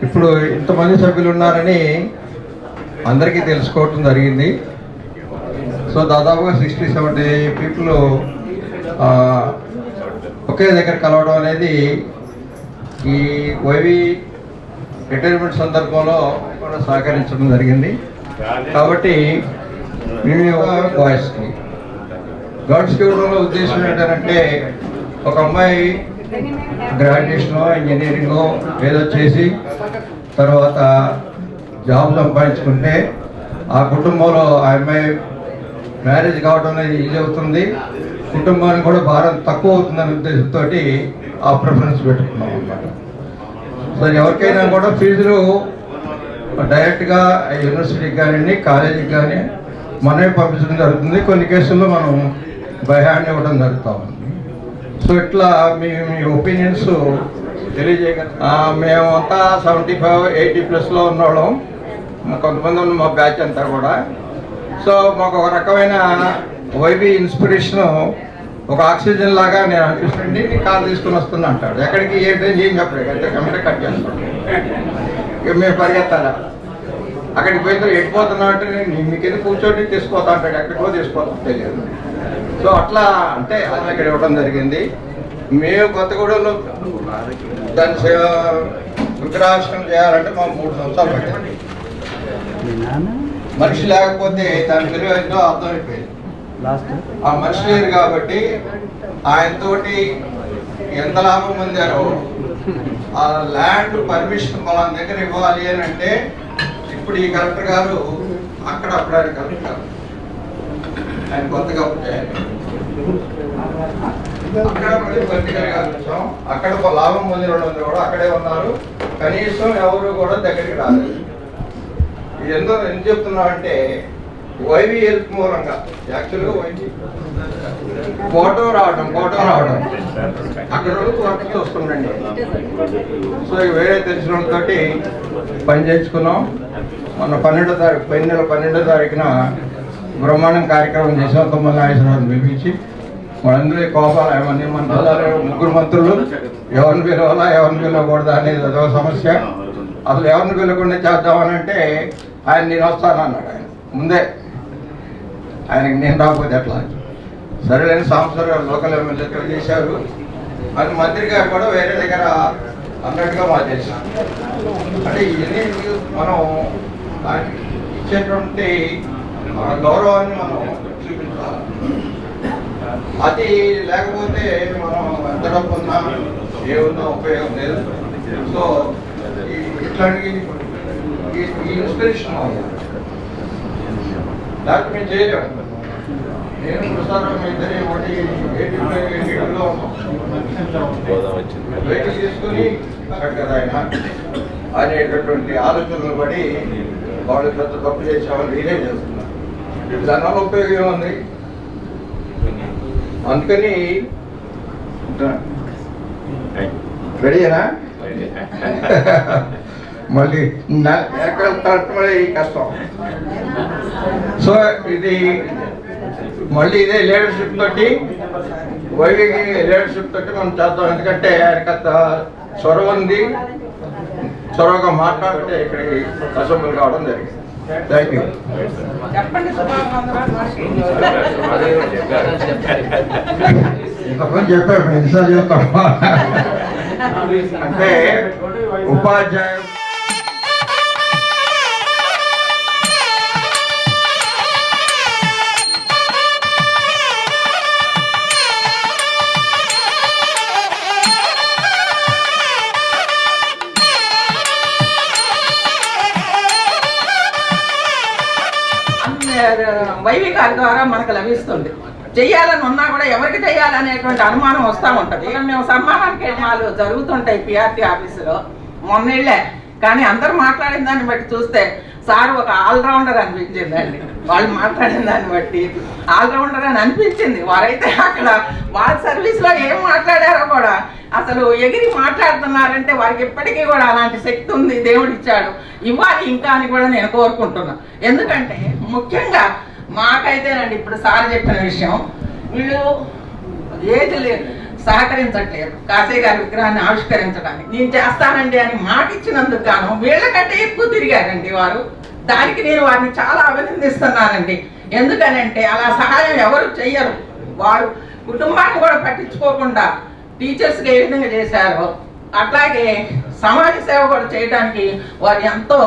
ఇప్పుడు ఇంతమంది సభ్యులు ఉన్నారని అందరికీ తెలుసుకోవటం జరిగింది. సో దాదాపుగా 60-70 పీపుల్ ఒకే దగ్గర కలవడం అనేది ఈ వైవి రిటైర్మెంట్ సందర్భంలో కూడా సహకరించడం జరిగింది. కాబట్టి మేము బాయ్స్కి గర్ల్స్కి ఇవ్వడంలో ఉద్దేశం ఏంటంటే ఒక అమ్మాయి గ్రాడ్యుయేషనో ఇంజనీరింగో ఏదో చేసి తర్వాత జాబ్ సంపాదించుకుంటే ఆ కుటుంబంలో ఆ అమ్మాయి మ్యారేజ్ కావడం అనేది ఈజీ అవుతుంది, కుటుంబానికి కూడా భారం తక్కువ అవుతుందనే ఉద్దేశంతో ఆ ప్రిఫరెన్స్ పెట్టుకున్నాం అన్నమాట. సో ఎవరికైనా కూడా ఫీజులు డైరెక్ట్గా యూనివర్సిటీకి కానివ్వండి, కాలేజీకి కానీ మనమే పంపించడం జరుగుతుంది. కొన్ని కేసుల్లో మనం బై హ్యాండ్ ఇవ్వడం జరుగుతూ ఉంది. సో ఇట్లా మీ ఒపీనియన్స్ తెలియజేయగలం. మేమంతా 75-80+ ఉన్నవాళ్ళం, కొంతమంది ఉన్న మా బ్యాచ్ అంతా కూడా. సో మాకు ఒక రకమైన వైబీ ఇన్స్పిరేషను, ఒక ఆక్సిజన్ లాగా నేను అనిపిస్తుంది. కార్ తీసుకుని వస్తున్నా అంటాడు, ఎక్కడికి ఏంటని ఏం చెప్పలేదు, అంటే కంప్యూటర్ కట్ చేస్తాడు, మేము పరిగెత్తాలా. అక్కడికి పోయిన తర్వాత ఎట్టిపోతున్నా అంటే మీకు ఎందుకు కూర్చోటి తీసుకుపోతా అంటాడు, ఎక్కడికో తీసుకుపోతాం తెలియదు. సో అట్లా అంటే అది ఇక్కడ ఇవ్వడం జరిగింది. మేము కొత్తగూడెంలో దాన్ని విగ్రహావిష్కరణ చేయాలంటే మాకు 3 సంవత్సరాలు పట్టింది. మనిషి లేకపోతే దాని విలువ ఎంతో అర్థమైపోయింది. ఆ మనిషి లేరు కాబట్టి ఆయనతోటి ఎంత లాభం పొందారో, ఆ ల్యాండ్ పర్మిషన్ మన దగ్గర ఇవ్వాలి అని అంటే ఇప్పుడు ఈ కలెక్టర్ గారు అక్కడ ఆయన కలెక్టర్ గారు ఆయన కొత్తగా అక్కడ మళ్ళీ పొలిటికల్ గా వచ్చాం. అక్కడ ఒక లాభం పొందిన వాళ్ళు కూడా అక్కడే ఉన్నారు, కనీసం ఎవరు కూడా దగ్గరికి రాలేదు. ఇది ఎందుకు చెప్తున్నాం అంటే వైవి హెల్ప్ మూలంగా యాక్చువల్గా వైవి ఫోటో రావడం అక్కడ వర్క్ వస్తుందండి. సో వేరే తెలిసిన వాళ్ళతోటి పని చేయించుకున్నాం. మొన్న 12వ తారీఖున బ్రహ్మాండం కార్యక్రమం చేసాం. 9 నాయకులను పిలిపించి వాళ్ళందరూ కోపాలు ఏమన్నీ మన 3 మంత్రులు ఎవరిని పిలవాలా ఎవరిని పిలవకూడదా అనేది అదొక సమస్య. అసలు ఎవరిని పిలవకుండా చేద్దామని అంటే ఆయన నేను వస్తానన్నాడు. ఆయన ముందే ఆయనకి నేను రాకపోతే ఎట్లా, సరేలేని సాంసర్ లోకల్ ఎమ్మెల్యేతో చేశారు. అది మంత్రి గారు కూడా వేరే దగ్గర అన్నట్టుగా మాకు చేశారు. అంటే ఇవన్నీ మనం ఇచ్చేటువంటి గౌరవాన్ని మనం చూపించాలి. అది లేకపోతే మనం ఎంత డబ్బు ఉన్నా ఏమున్నా ఉపయోగం లేదు. సో ఇట్లాంటి ఈ ఇన్స్పిరేషన్ దానికి మేము చేయలేము. నేను ప్రసారం ఇద్దరే ఒకటి 80లో వెయిట్ తీసుకుని కదా ఆయన అనేటటువంటి ఆలోచనలు పడి వాళ్ళు పెద్ద తప్పు చేసామని రియలైజ్ చేస్తున్నారు. దానివల్ల ఉపయోగం ఉంది. అందుకని రెడీనా మళ్ళీ ఎక్కడ తట్టుబడి కష్టం. సో ఇది మళ్ళీ ఇదే లీడర్షిప్ తోటి వైవికి లీడర్షిప్ తోటి మనం చేద్దాం. ఎందుకంటే ఆయనకి అంత చొరవ ఉంది, చొరవగా మాట్లాడితే ఇక్కడికి అసెంబ్లీ కావడం జరిగింది. Thank you. ఇంతకుముందు చెప్పారు ఎన్నిసార్లు చెప్తాం అంటే ఉపాధ్యాయులు వైవి గారి ద్వారా మనకు లభిస్తుంది. చెయ్యాలని ఉన్నా కూడా ఎవరికి చెయ్యాలనేటువంటి అనుమానం వస్తూ ఉంటుంది. మేము సన్మాన కార్యక్రమాలు జరుగుతుంటాయి పిఆర్టీ ఆఫీసులో, మొన్నేళ్లే. కానీ అందరూ మాట్లాడిన దాన్ని బట్టి చూస్తే సార్ ఒక ఆల్రౌండర్ అనిపించిందండి. వాళ్ళు మాట్లాడిన దాన్ని బట్టి ఆల్రౌండర్ అని అనిపించింది. వారైతే అక్కడ వాళ్ళ సర్వీస్లో ఏం మాట్లాడారో కూడా అసలు ఎగిరి మాట్లాడుతున్నారంటే వారికి ఇప్పటికీ కూడా అలాంటి శక్తి ఉంది, దేవుడు ఇచ్చాడు, ఇవ్వాలి ఇంకా అని కూడా నేను కోరుకుంటున్నా. ఎందుకంటే ముఖ్యంగా మాకైతేనండి ఇప్పుడు సార్ చెప్పిన విషయం, వీళ్ళు ఏజ్ సహకరించట్లేదు కాసే గారి విగ్రహాన్ని ఆవిష్కరించడానికి. నేను చేస్తానండి అని మాట ఇచ్చినందుకు గాను వీళ్ళకంటే ఎక్కువ తిరిగారండి వారు. దానికి నేను వారిని చాలా అభినందిస్తున్నానండి. ఎందుకనంటే అలా సహాయం ఎవరు చెయ్యరు. వారు కుటుంబాన్ని కూడా పట్టించుకోకుండా టీచర్స్కి ఏ విధంగా చేశారో అట్లాగే సమాజ సేవ కూడా చేయడానికి వారు ఎంతో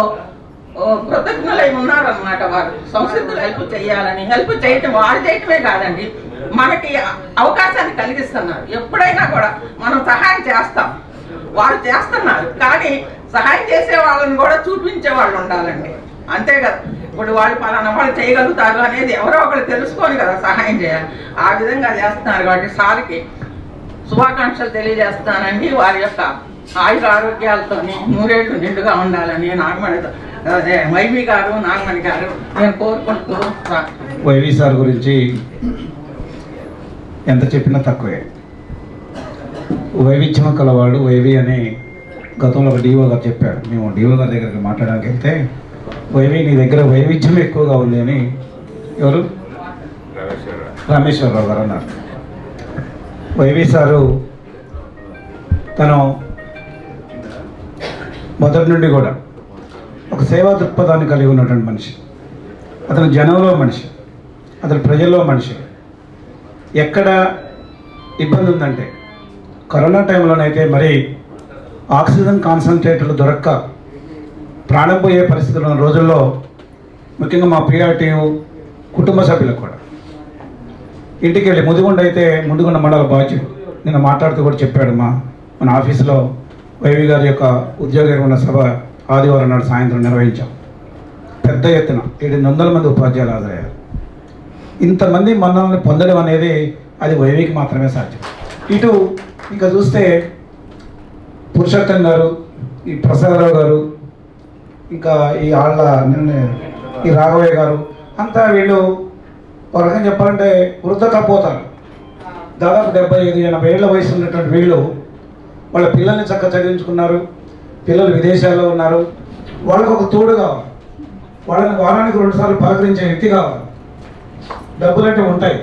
కృతజ్ఞులై ఉన్నారన్నమాట. వారు సంసిద్ధులు హెల్ప్ చేయాలని, హెల్ప్ చేయటం వారు చేయటమే కాదండి, మనకి అవకాశాన్ని కలిగిస్తున్నారు. ఎప్పుడైనా కూడా మనం సహాయం చేస్తాం, వారు చేస్తున్నారు, కానీ సహాయం చేసే వాళ్ళని కూడా చూపించే వాళ్ళు ఉండాలండి. అంతే కదా, ఇప్పుడు వాళ్ళు పలానా వాళ్ళు చేయగలుగుతారు అనేది ఎవరో ఒకరు తెలుసుకొని కదా సహాయం చేయాలి. ఆ విధంగా చేస్తున్నారు కాబట్టి సార్కి శుభాకాంక్షలు తెలియజేస్తానండి. వారి యొక్క ఆయుర ఆరోగ్యాలతో నూరేళ్లు నిండుగా ఉండాలని వైవి గారు, నాగమణి గారు నేను కోరుకుంటూ. వైవి సార్ గురించి ఎంత చెప్పినా తక్కువే. వైవిధ్యం కలవాడు వైవి అని గతంలో ఒక డిఓ గారు చెప్పాడు. మేము డిఓ గారి దగ్గరికి మాట్లాడడానికి వెళ్తే, వైవి నీ దగ్గర వైవిధ్యం ఎక్కువగా ఉంది అని ఎవరు రామేశ్వరరావు గారు అన్నారు. వైవి సారు తను మొదటి నుండి కూడా ఒక సేవా దృక్పథాన్ని కలిగి ఉన్నటువంటి మనిషి. అతను జనంలో మనిషి, అతను ప్రజల్లో మనిషి. ఎక్కడ ఇబ్బంది ఉందంటే కరోనా టైంలోనైతే మరి ఆక్సిజన్ కాన్సన్ట్రేటర్లు దొరక్క ప్రాణం పోయే పరిస్థితులు ఉన్న రోజుల్లో ముఖ్యంగా మా పిఆర్టీయు కుటుంబ సభ్యులకు కూడా ఇంటికి వెళ్ళి ముందుగున్న మండల బాధ్యుడు నిన్న మాట్లాడుతూ కూడా చెప్పాడు, మన ఆఫీసులో వైవి గారి యొక్క ఉద్యోగ విరమణ సభ ఆదివారం నాడు సాయంత్రం నిర్వహించాం. పెద్ద ఎత్తున 700 మంది ఉపాధ్యాయులు హాజరయ్యారు. ఇంతమంది మన్ననల్ని పొందడం అనేది అది వైవికి మాత్రమే సాధ్యం. ఇటు ఇంకా చూస్తే పురుషోత్తం గారు, ఈ ప్రసాదరావు గారు, ఇంకా ఈ రాఘవయ్య గారు అంతా వీళ్ళు ఒక రకంగా చెప్పాలంటే వృద్ధ పోతారు. దాదాపు 75-80 ఏళ్ల వయసు ఉన్నటువంటి వీళ్ళు వాళ్ళ పిల్లల్ని చక్కగా చదివించుకున్నారు. పిల్లలు విదేశాల్లో ఉన్నారు. వాళ్ళకు ఒక తోడు కావాలి, వాళ్ళని వారానికి 2 సార్లు పలకరించే వ్యక్తి కావాలి. డబ్బులంటే ఉంటాయి,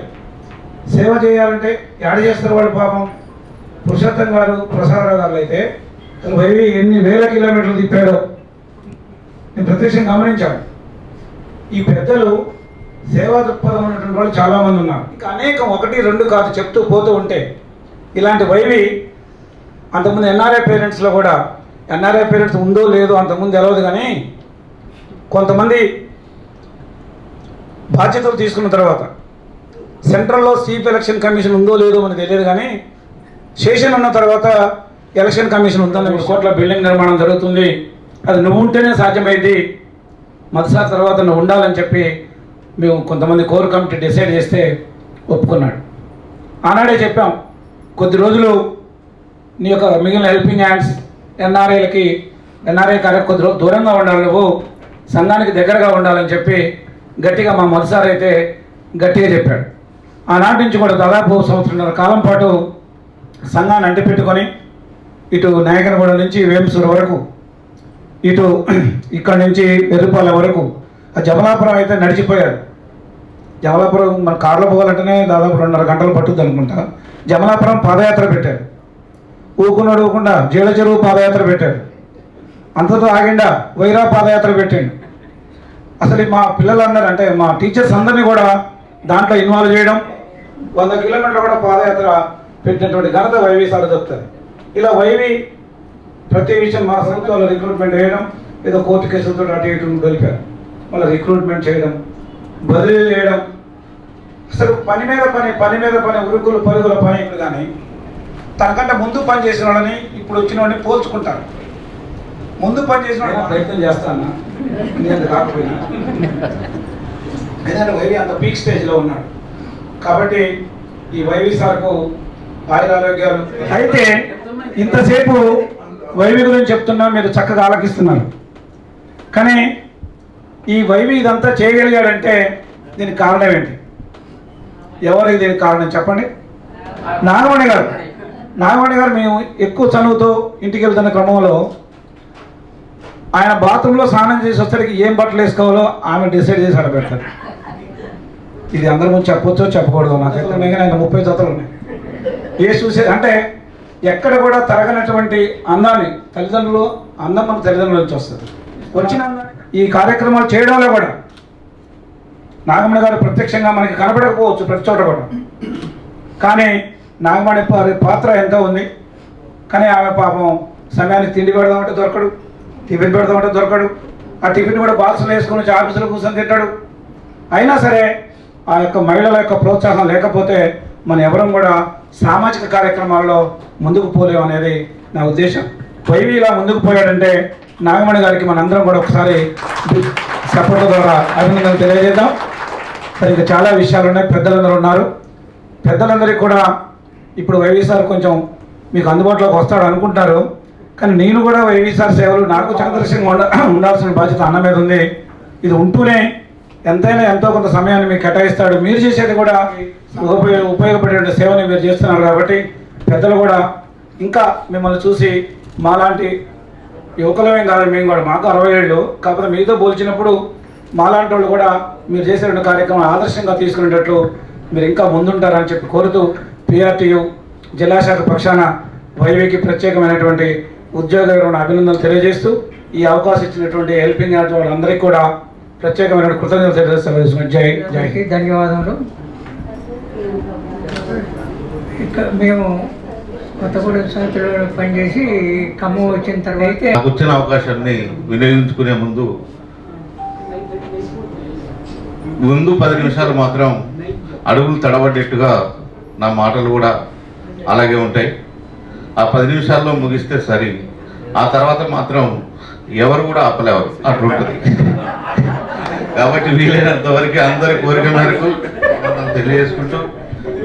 సేవ చేయాలంటే యాడ్ చేస్తారు వాళ్ళు. పాపం పురుషోత్తం గారు, ప్రసాదరావు గారు అయితే వైవి ఎన్ని వేల కిలోమీటర్లు తిప్పాడో నేను ప్రత్యక్షంగా గమనించాను. ఈ పెద్దలు సేవా దృక్పథం ఉన్నటువంటి వాళ్ళు చాలామంది ఉన్నారు. ఇంకా అనేకం 1-2 కాదు చెప్తూ పోతూ ఉంటే ఇలాంటి వైవి అంతకుముందు ఎన్ఆర్ఐ పేరెంట్స్లో కూడా, ఎన్ఆర్ఐ పేరెంట్స్ ఉందో లేదో అంతకుముందు తెలియదు, కానీ కొంతమంది బాధ్యతలు తీసుకున్న తర్వాత సెంట్రల్లో చీఫ్ ఎలక్షన్ కమిషన్ ఉందో లేదో మనకు తెలియదు, కానీ సెషన్ ఉన్న తర్వాత ఎలక్షన్ కమిషన్ ఉందని 3 కోట్ల బిల్డింగ్ నిర్మాణం జరుగుతుంది, అది నువ్వు ఉంటేనే సాధ్యమైంది, మధ్యసారి తర్వాత నువ్వు ఉండాలని చెప్పి మేము కొంతమంది కోర్ కమిటీ డిసైడ్ చేస్తే ఒప్పుకున్నాడు. ఆనాడే చెప్పాం, కొద్ది రోజులు నీ యొక్క మిగిలిన హెల్పింగ్ హ్యాండ్స్ ఎన్ఆర్ఐ కార్యక్రమం కొద్ది రోజు దూరంగా ఉండాలి, నువ్వు సంఘానికి దగ్గరగా ఉండాలని చెప్పి గట్టిగా మా మొదటిసారి అయితే గట్టిగా చెప్పాడు. ఆనాటి నుంచి కూడా దాదాపు 1.5 సంవత్సరాల కాలం పాటు సంఘాన్ని అంటిపెట్టుకొని ఇటు నాయకనగూడ నుంచి వేంసూరు వరకు, ఇటు ఇక్కడ నుంచి ఎర్రుపాలెం వరకు, ఆ జమలాపురం అయితే నడిచిపోయాడు. జమలాపురం మన కార్లో పోవాలంటేనే దాదాపు 2.5 గంటలు పట్టుద్ది అనుకుంటా. జమలాపురం పాదయాత్ర పెట్టాడు, ఊకుండా జీల చెరువు పాదయాత్ర పెట్టాడు, అంతతో ఆగిండా వైరా పాదయాత్ర పెట్టాడు. అసలు మా పిల్లలు అన్నారు, అంటే మా టీచర్స్ అందరినీ కూడా దాంట్లో ఇన్వాల్వ్ చేయడం, 100 కిలోమీటర్లు కూడా పాదయాత్ర పెట్టినటువంటి ఘనత వైవి సార్ దొరుకుతుంది. ఇలా వైవి ప్రతి విషయం మా సంస్థలో రిక్రూట్మెంట్ చేయడం, ఏదో కోర్టు కేసులతో అటు ఇటు గెలిపారు, మళ్ళీ రిక్రూట్మెంట్ చేయడం, బదిలీ చేయడం, అసలు పని మీద పని ఉరుకులు పరుగుల పని. ఇప్పుడు కానీ తనకంటే ముందు పని చేసిన వాళ్ళని ఇప్పుడు వచ్చిన వాడిని పోల్చుకుంటారు. ముందు పని చేసిన వాడిని ప్రయత్నం చేస్తాను, నేను కాకపోయినా ఎందుకంటే వైవి అంత పీక్ స్టేజ్లో ఉన్నాడు. కాబట్టి ఈ వైవి సార్కు ఆయురారోగ్యాలు. అయితే ఇంతసేపు వైవి గురించి చెప్తున్నా, మీరు చక్కగా ఆలకిస్తున్నారు, కానీ ఈ వైవి ఇదంతా చేయగలిగాడంటే దీనికి కారణం ఏంటి? ఎవరికి దీనికి కారణం చెప్పండి? నాగమణి గారు మేము ఎక్కువ చదువుతో ఇంటికి వెళ్తున్న క్రమంలో ఆయన బాత్రూంలో స్నానం చేసి వచ్చేసరికి ఏం బట్టలు వేసుకోవాలో ఆమె డిసైడ్ చేసి ఆడబెడతారు. ఇది అందరి ముందు చెప్పొచ్చో చెప్పకూడదు, నాకైతే 30 జతలు ఉన్నాయి. చూసే అంటే ఎక్కడ కూడా తరగనటువంటి అందాన్ని తల్లిదండ్రులు అందం మన తల్లిదండ్రుల నుంచి వస్తుంది. వచ్చిన ఈ కార్యక్రమాలు చేయడంలో కూడా నాగమణి గారు ప్రత్యక్షంగా మనకి కనపడకపోవచ్చు ప్రతి చోట కూడా, కానీ నాగమణి పాత్ర ఎంతో ఉంది. కానీ ఆమె పాపం సమయానికి తిండి పెడదామంటే దొరకడు, టిఫిన్ పెడదామంటే దొరకడు. ఆ టిఫిన్ కూడా బాక్సులు వేసుకుని వచ్చి ఆఫీసులో కూర్చొని తింటాడు. అయినా సరే ఆ యొక్క మహిళల యొక్క ప్రోత్సాహం లేకపోతే మనం ఎవరం కూడా సామాజిక కార్యక్రమాల్లో ముందుకు పోలేము అనేది నా ఉద్దేశం. వైవి ఇలా ముందుకు పోయాడంటే నాగమణి గారికి మనందరం కూడా ఒకసారి సపోర్ట్ ద్వారా అభినందనలు తెలియజేద్దాం. మరి ఇంకా చాలా విషయాలు ఉన్నాయి, పెద్దలందరూ ఉన్నారు. పెద్దలందరికీ కూడా ఇప్పుడు వైవి సార్ కొంచెం మీకు అందుబాటులోకి వస్తాడు అనుకుంటారు, కానీ నేను కూడా వైవి సార్ సేవలు నాకు చాదర్శంగా ఉండాల్సిన బాధ్యత అన్న మీద ఉంది. ఇది ఉంటూనే ఎంతైనా ఎంతో కొంత సమయాన్ని మీకు కేటాయిస్తాడు. మీరు చేసేది కూడా ఉపయోగపడే సేవని మీరు చేస్తున్నారు కాబట్టి పెద్దలు కూడా ఇంకా మిమ్మల్ని చూసి మాలాంటి యువకులమేం కాదు, మేము కూడా మాకు 60 ఏళ్ళు, కాకపోతే మీతో పోల్చినప్పుడు మాలాంటి వాళ్ళు కూడా మీరు చేసే కార్యక్రమం ఆదర్శంగా తీసుకునేటట్లు మీరు ఇంకా ముందుంటారని చెప్పి కోరుతూ పిఆర్టీయు జిల్లా శాఖ పక్షాన వైవికి ప్రత్యేకమైనటువంటి ఉద్యోగ అభినందనలు తెలియజేస్తూ ఈ అవకాశం ఇచ్చినటువంటి హెల్పింగ్ హ్యాండ్ వాళ్ళందరికీ కూడా ప్రత్యేకమైన కృతజ్ఞతలు తెలియజేస్తున్నాను. జై జై ధన్యవాదములు. ఇక్కడ మేము కొత్తగూడెం సంస్థలో పనిచేసి ఖమ్మం వచ్చిన తర్వాత నాకు వచ్చిన అవకాశాన్ని వినియోగించుకునే ముందు 10 నిమిషాలు మాత్రం అడుగులు తడబడ్డట్టుగా నా మాటలు కూడా అలాగే ఉంటాయి. ఆ 10 నిమిషాల్లో ముగిస్తే సరి, ఆ తర్వాత మాత్రం ఎవరు కూడా ఆపలేవారు అట్లుంటుంది. కాబట్టి వీలైనంత వరకు అందరి కోరిక మేరకు తెలియజేసుకుంటూ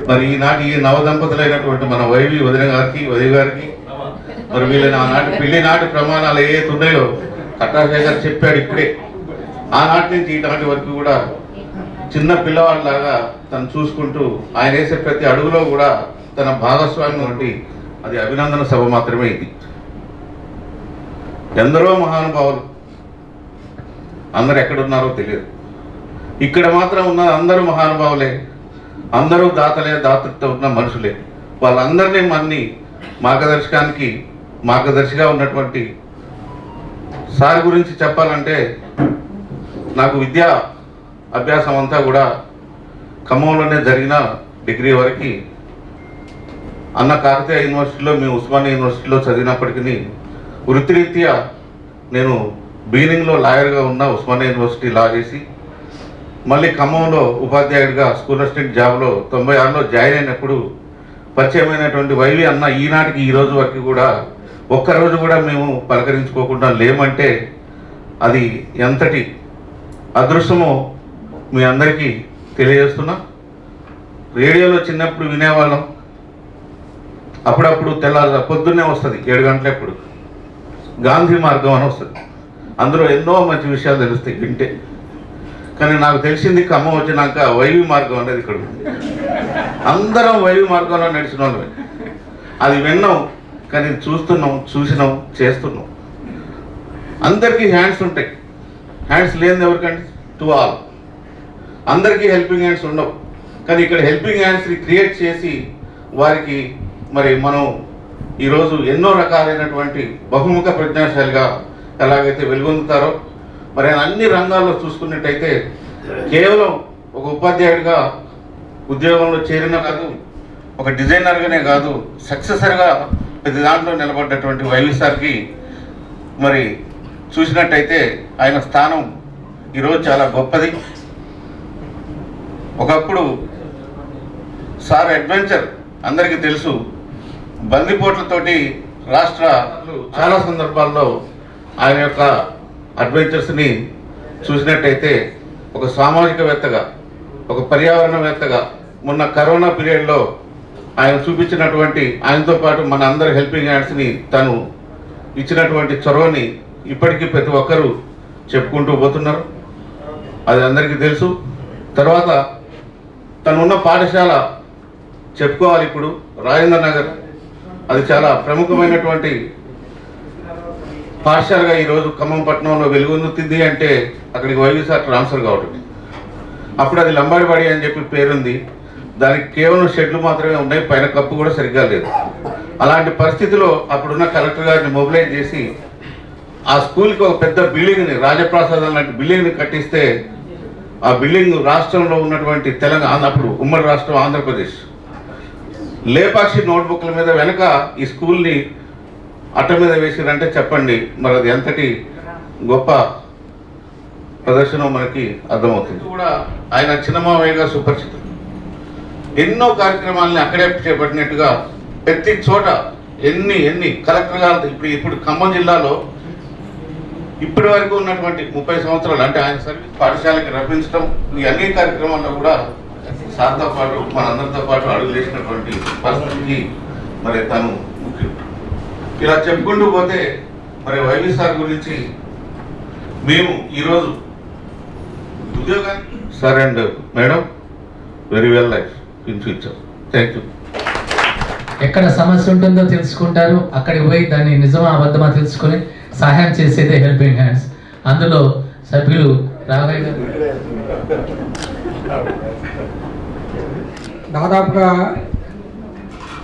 మరి ఈనాటి ఈ నవదంపతులైనటువంటి మన వైవి వదిన గారికి మరి వీళ్ళని ఆనాటి పెళ్లి నాటి ప్రమాణాలు ఏవైతే ఉన్నాయో కట్టాశేఖర్ చెప్పాడు ఇప్పుడే, ఆనాటి నుంచి ఈనాటి వరకు కూడా చిన్న పిల్లవాళ్ళలాగా తను చూసుకుంటూ ఆయన వేసే ప్రతి అడుగులో కూడా తన భాగస్వామ్యం వంటి అది అభినందన సభ మాత్రమే. ఇది ఎందరో మహానుభావులు అందరు ఎక్కడున్నారో తెలియదు, ఇక్కడ మాత్రం ఉన్న అందరూ మహానుభావులే, అందరూ దాతలే, దాతృత్వం ఉన్న మనుషులే. వాళ్ళందరినీ మన్ని మార్గదర్శిగా ఉన్నటువంటి సార్ గురించి చెప్పాలంటే నాకు విద్యా అభ్యాసం అంతా కూడా ఖమ్మంలోనే జరిగిన డిగ్రీ వరకు అన్న కాకతీయ యూనివర్సిటీలో, మేము ఉస్మానియా యూనివర్సిటీలో చదివినప్పటికీ వృత్తిరీత్యా నేను బిగినింగ్లో లాయర్గా ఉన్న ఉస్మానియా యూనివర్సిటీ లా చేసి మళ్ళీ ఖమ్మంలో ఉపాధ్యాయుడిగా స్కూల్ అసిస్టెంట్ జాబ్లో 96లో జాయిన్ అయినప్పుడు పరిచయమైనటువంటి వైవి అన్న ఈనాటికి ఈ రోజు వరకు కూడా ఒక్కరోజు కూడా మేము పలకరించుకోకుండా లేమంటే అది ఎంతటి అదృష్టమో మీ అందరికీ తెలియజేస్తున్నా. రేడియోలో చిన్నప్పుడు వినేవాళ్ళం, అప్పుడప్పుడు పొద్దున్నే వస్తుంది 7 గంటలప్పుడు గాంధీ మార్గం అని వస్తుంది, అందులో ఎన్నో మంచి విషయాలు తెలుస్తాయి వింటే. కానీ నాకు తెలిసింది ఖమ్మం వచ్చినాక వైవి మార్గం అనేది ఇక్కడ ఉంది. అందరం వైవి మార్గంలో నడిచిన వాళ్ళమే. అది విన్నాం, కానీ చూసినాం, చేస్తున్నాం. అందరికీ హ్యాండ్స్ ఉంటాయి, హ్యాండ్స్ లేనిది ఎవరికండి? To all. అందరికీ హెల్పింగ్ హ్యాండ్స్ ఉండవు, కానీ ఇక్కడ హెల్పింగ్ హ్యాండ్స్ని క్రియేట్ చేసి వారికి మరి మనం ఈరోజు ఎన్నో రకాలైనటువంటి బహుముఖ ప్రజ్ఞాశాలిగా ఎలాగైతే వెలుగొందుతారో మరి అన్ని రంగాల్లో చూసుకున్నట్టయితే కేవలం ఒక ఉపాధ్యాయుడిగా ఉద్యోగంలో చేరిన కాదు, ఒక డిజైనర్గానే కాదు, సక్సెసర్గా ప్రతి దాంట్లో నిలబడ్డటువంటి వైవి సార్కి మరి చూసినట్టయితే ఆయన స్థానం ఈరోజు చాలా గొప్పది. ఒకప్పుడు సార్ అడ్వెంచర్ అందరికీ తెలుసు, బందిపోట్లతోటి రాష్ట్రాలు చాలా సందర్భాల్లో ఆయన యొక్క అడ్వెంచర్స్ని చూసినట్టయితే ఒక సామాజికవేత్తగా, ఒక పర్యావరణవేత్తగా మొన్న కరోనా పీరియడ్లో ఆయన చూపించినటువంటి, ఆయనతో పాటు మన అందరి హెల్పింగ్ హ్యాండ్స్ని తను ఇచ్చినటువంటి చొరవని ఇప్పటికీ ప్రతి ఒక్కరూ చెప్పుకుంటూ పోతున్నారు, అది అందరికీ తెలుసు. తర్వాత తనున్న పాఠశాల చెప్పుకోవాలి, ఇప్పుడు రాజేంద్ర నగర్, అది చాలా ప్రముఖమైనటువంటి పాఠశాలగా ఈరోజు ఖమ్మం పట్టణంలో వెలుగొందుతుంది అంటే అక్కడికి వైవి సార్ ట్రాన్స్ఫర్ కావడం. అప్పుడు అది లంబాడివాడి అని చెప్పి పేరుంది, దానికి కేవలం షెడ్లు మాత్రమే ఉన్నాయి, పైన కప్పు కూడా సరిగ్గా లేదు. అలాంటి పరిస్థితిలో అప్పుడున్న కలెక్టర్ గారిని మొబిలైజ్ చేసి ఆ స్కూల్కి ఒక పెద్ద బిల్డింగ్ని, రాజప్రసాదం లాంటి బిల్డింగ్ని కట్టిస్తే ఆ బిల్డింగ్ రాష్ట్రంలో ఉన్నటువంటి తెలంగాణ, అప్పుడు ఉమ్మడి రాష్ట్రం ఆంధ్రప్రదేశ్, లేపాక్షి నోట్బుక్ల మీద వెనక ఈ స్కూల్ని అట్ట మీద వేసిరంటే చెప్పండి మరి అది ఎంతటి గొప్ప ప్రదర్శన మనకి అర్థమవుతుంది. కూడా ఆయన చిన్నమావయ్యగా సుపరిచితులు. ఎన్నో కార్యక్రమాలని అక్కడే చేపట్టినట్టుగా ప్రతి చోట ఎన్ని కలెక్టర్ గారు ఇప్పుడు ఖమ్మం జిల్లాలో ఇప్పటి వరకు ఉన్నటువంటి 30 సంవత్సరాలు అంటే ఆయన సర్వీస్ పాఠశాలకి రప్పించడం, ఈ అన్ని కార్యక్రమాల్లో కూడా సార్తో పాటు మనందరితో పాటు అడుగులు వేసినటువంటి పరిస్థితికి మరి తను ముఖ్యం. ఇలా చెప్పుకుంటూ పోతే మరి వైవి సార్ గురించి మేము ఈరోజు ఉద్యోగానికి sir and madam very well life in future. Thank you. ఎక్కడ సమస్య ఉంటుందో తెలుసుకుంటారు, అక్కడికి పోయి దాన్ని నిజమా అబద్ధమా తెలుసుకొని సహాయం చేసేదే హెల్పింగ్ హ్యాండ్స్. అందులో సభ్యులు రాఘయ్య గారు దాదాపుగా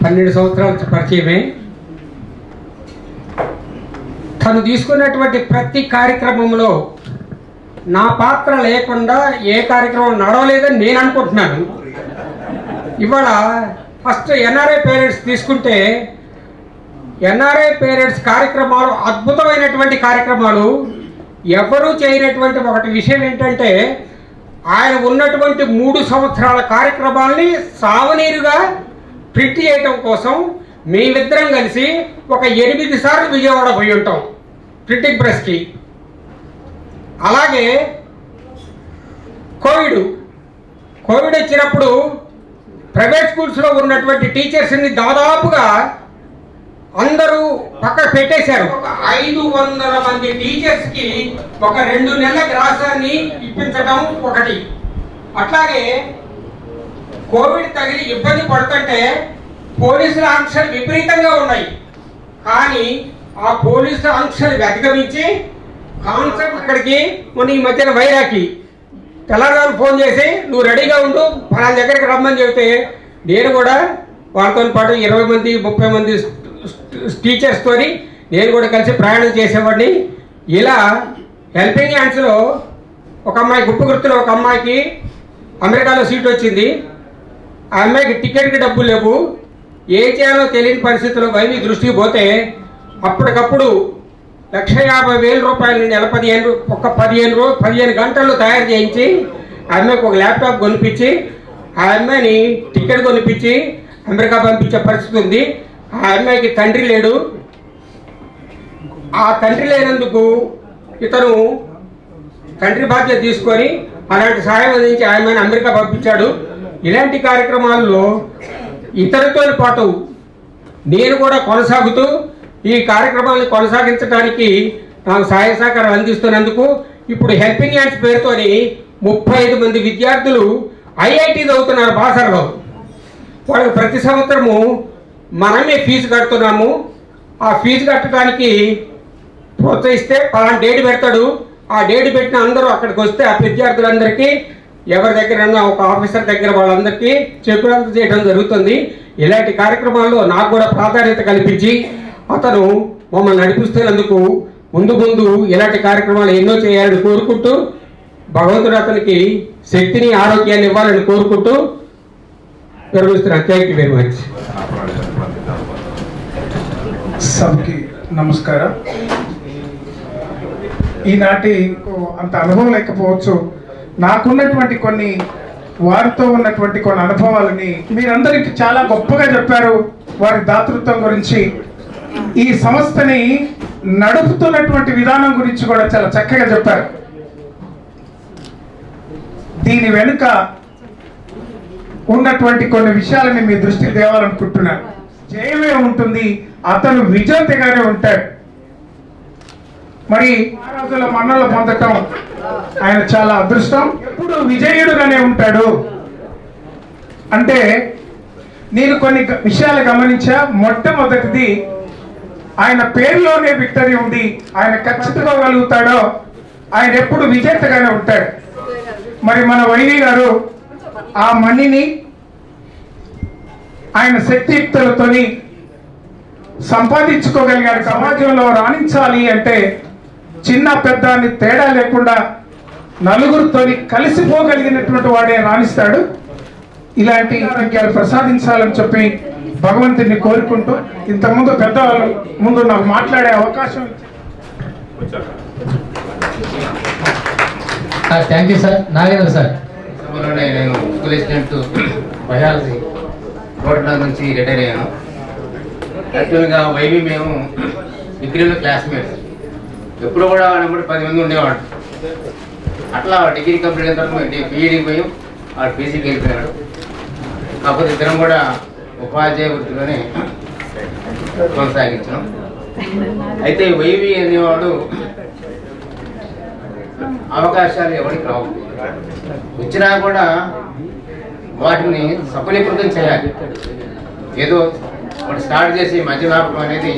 12 సంవత్సరాల పరిచయమే. తను తీసుకున్నటువంటి ప్రతి కార్యక్రమంలో నా పాత్ర లేకుండా ఏ కార్యక్రమం నడవలేదని నేను అనుకుంటున్నాను. ఇవాళ ఫస్ట్ ఎన్ఆర్ఐ పేరెంట్స్ తీసుకుంటే ఎన్ఆర్ఐ పేరెంట్స్ కార్యక్రమాలు అద్భుతమైనటువంటి కార్యక్రమాలు. ఎవరూ చేయనటువంటి ఒకటి విషయం ఏంటంటే ఆయన ఉన్నటువంటి 3 సంవత్సరాల కార్యక్రమాల్ని సావనీరుగా ప్రింట్ చేయటం కోసం మేమిద్దరం కలిసి ఒక 8 సార్లు విజయవాడ పోయి ఉంటాం ప్రింటింగ్ ప్రెస్కి. అలాగే కోవిడ్ వచ్చినప్పుడు ప్రైవేట్ స్కూల్స్లో ఉన్నటువంటి టీచర్స్ని దాదాపుగా అందరూ పక్కన పెట్టేశారు. 500 మంది టీచర్స్కి ఒక 2 నెలల గ్రాసాన్ని ఇప్పించడం ఒకటి. అట్లాగే కోవిడ్ తగిలి ఇబ్బంది పడుతుంటే పోలీసుల ఆంక్షలు విపరీతంగా ఉన్నాయి. కానీ ఆ పోలీసుల ఆంక్షలు అధిగమించి కాన్సెప్ట్ ఇక్కడికి మొన్న ఈ మధ్యన వైరాకి తెలంగాణ ఫోన్ చేసి నువ్వు రెడీగా ఉండు పలానా దగ్గరికి రమ్మని చెబితే నేను కూడా వాళ్ళతో పాటు 20 మంది 30 మంది టీచర్స్తో నేను కూడా కలిసి ప్రయాణం చేసేవాడిని. ఇలా హెల్పింగ్ హ్యాండ్స్లో ఒక అమ్మాయి గుర్తులో ఒక అమ్మాయికి అమెరికాలో సీట్ వచ్చింది. ఆ అమ్మాయికి టికెట్కి డబ్బులు లేవు. ఏం చేయాలో తెలియని పరిస్థితుల్లో వైవి దృష్టికి పోతే అప్పటికప్పుడు 1,50,000 రూపాయలు నెల 15 గంటల్లో తయారు చేయించి ఆ అమ్మాయికి ఒక ల్యాప్టాప్ కొనిపించి ఆ అమ్మాయిని టికెట్ కొనిపించి అమెరికా పంపించే పరిస్థితి ఉంది. ఆ అమ్మాయికి తండ్రి లేడు. ఆ తండ్రి లేనందుకు ఇతను తండ్రి బాధ్యత తీసుకొని అలాంటి సహాయం అందించి ఆ అమ్మాయిని అమెరికా పంపించాడు. ఇలాంటి కార్యక్రమాల్లో ఇతరులతో పాటు నేను కూడా కొనసాగుతూ ఈ కార్యక్రమాలను కొనసాగించడానికి నాకు సహాయ సహకారం అందిస్తున్నందుకు ఇప్పుడు హెల్పింగ్ హ్యాండ్స్ పేరుతోని 35 మంది విద్యార్థులు ఐఐటి చదువుతున్నారు బాసరలో. వాళ్ళకి ప్రతి సంవత్సరము మనమే ఫీజు కడుతున్నాము. ఆ ఫీజు కట్టడానికి ప్రోత్సహిస్తే పలానా డేట్ పెడతాడు. ఆ డేట్ పెట్టిన అందరూ అక్కడికి వస్తే ఆ విద్యార్థులందరికీ ఎవరి దగ్గర ఒక ఆఫీసర్ దగ్గర వాళ్ళందరికీ చెక్కులంత చేయడం జరుగుతుంది. ఇలాంటి కార్యక్రమాల్లో నాకు కూడా ప్రాధాన్యత కల్పించి అతను మమ్మల్ని నడిపిస్తున్నందుకు ముందు ఇలాంటి కార్యక్రమాలు ఎన్నో చేయాలని కోరుకుంటూ భగవంతుడు అతనికి శక్తిని ఆరోగ్యాన్ని ఇవ్వాలని కోరుకుంటూ విరమిస్తున్నాను. Thank you very much. సభకి నమస్కారం. ఈనాటి అంత అనుభవం లేకపోవచ్చు, నాకున్నటువంటి కొన్ని వారితో ఉన్నటువంటి కొన్ని అనుభవాలని మీరందరికీ చాలా గొప్పగా చెప్పారు. వారి దాతృత్వం గురించి, ఈ సంస్థని నడుపుతున్నటువంటి విధానం గురించి కూడా చాలా చక్కగా చెప్పారు. దీని వెనుక ఉన్నటువంటి కొన్ని విషయాలని మీ దృష్టికి తేవాలనుకుంటున్నాను. జయమే ఉంటుంది, అతను విజేతగానే ఉంటాడు. మరి మహారాజుల మన్నలు పొందటం ఆయన చాలా అదృష్టం. ఎప్పుడు విజయుడుగానే ఉంటాడు. అంటే నేను కొన్ని విషయాలు గమనించా. మొట్టమొదటిది, ఆయన పేరులోనే విక్టరీ ఉంది. ఆయన ఖచ్చితంగా ఆయన ఎప్పుడు విజేతగానే ఉంటాడు. మరి మన వైవి గారు ఆ మనీని ఆయన శక్తియుక్తులతోని సంపాదించుకోగలిగాడు. సమాజంలో రాణించాలి అంటే చిన్న పెద్ద అని తేడా లేకుండా నలుగురితోని కలిసిపోగలిగినటువంటి వాడే రాణిస్తాడు. ఇలాంటి ఆరోగ్యాలు ప్రసాదించాలని చెప్పి భగవంతుడిని కోరుకుంటూ ఇంతకుముందు పెద్దవాళ్ళు ముందు నాకు మాట్లాడే అవకాశం thank you sir. Nagendra sir. నేను స్కూల్ అసిస్టెంట్ బయాలజీ రోడ్ల నుంచి రిటైర్ అయ్యాను. యాక్చువల్గా వైవి మేము డిగ్రీలో క్లాస్మేట్స్, ఎప్పుడు కూడా నెంబర్ 10 మంది ఉండేవాడు. అట్లా డిగ్రీ కంప్లీట్ అయిన తర్వాత బీఈడీకి పోయి వాడు పీజీకి వెళ్ళిపోయాడు. కాకపోతే ఇద్దరం కూడా ఉపాధ్యాయ వృత్తిలోనే కొనసాగించాం. అయితే వైవి అనేవాడు అవకాశాలు ఎవరికి రావు, వచ్చినా కూడా వాటిని సఫలీకృతం చేయాలి. ఏదో వాడు స్టార్ట్ చేసి మధ్య వ్యాపకం అనేది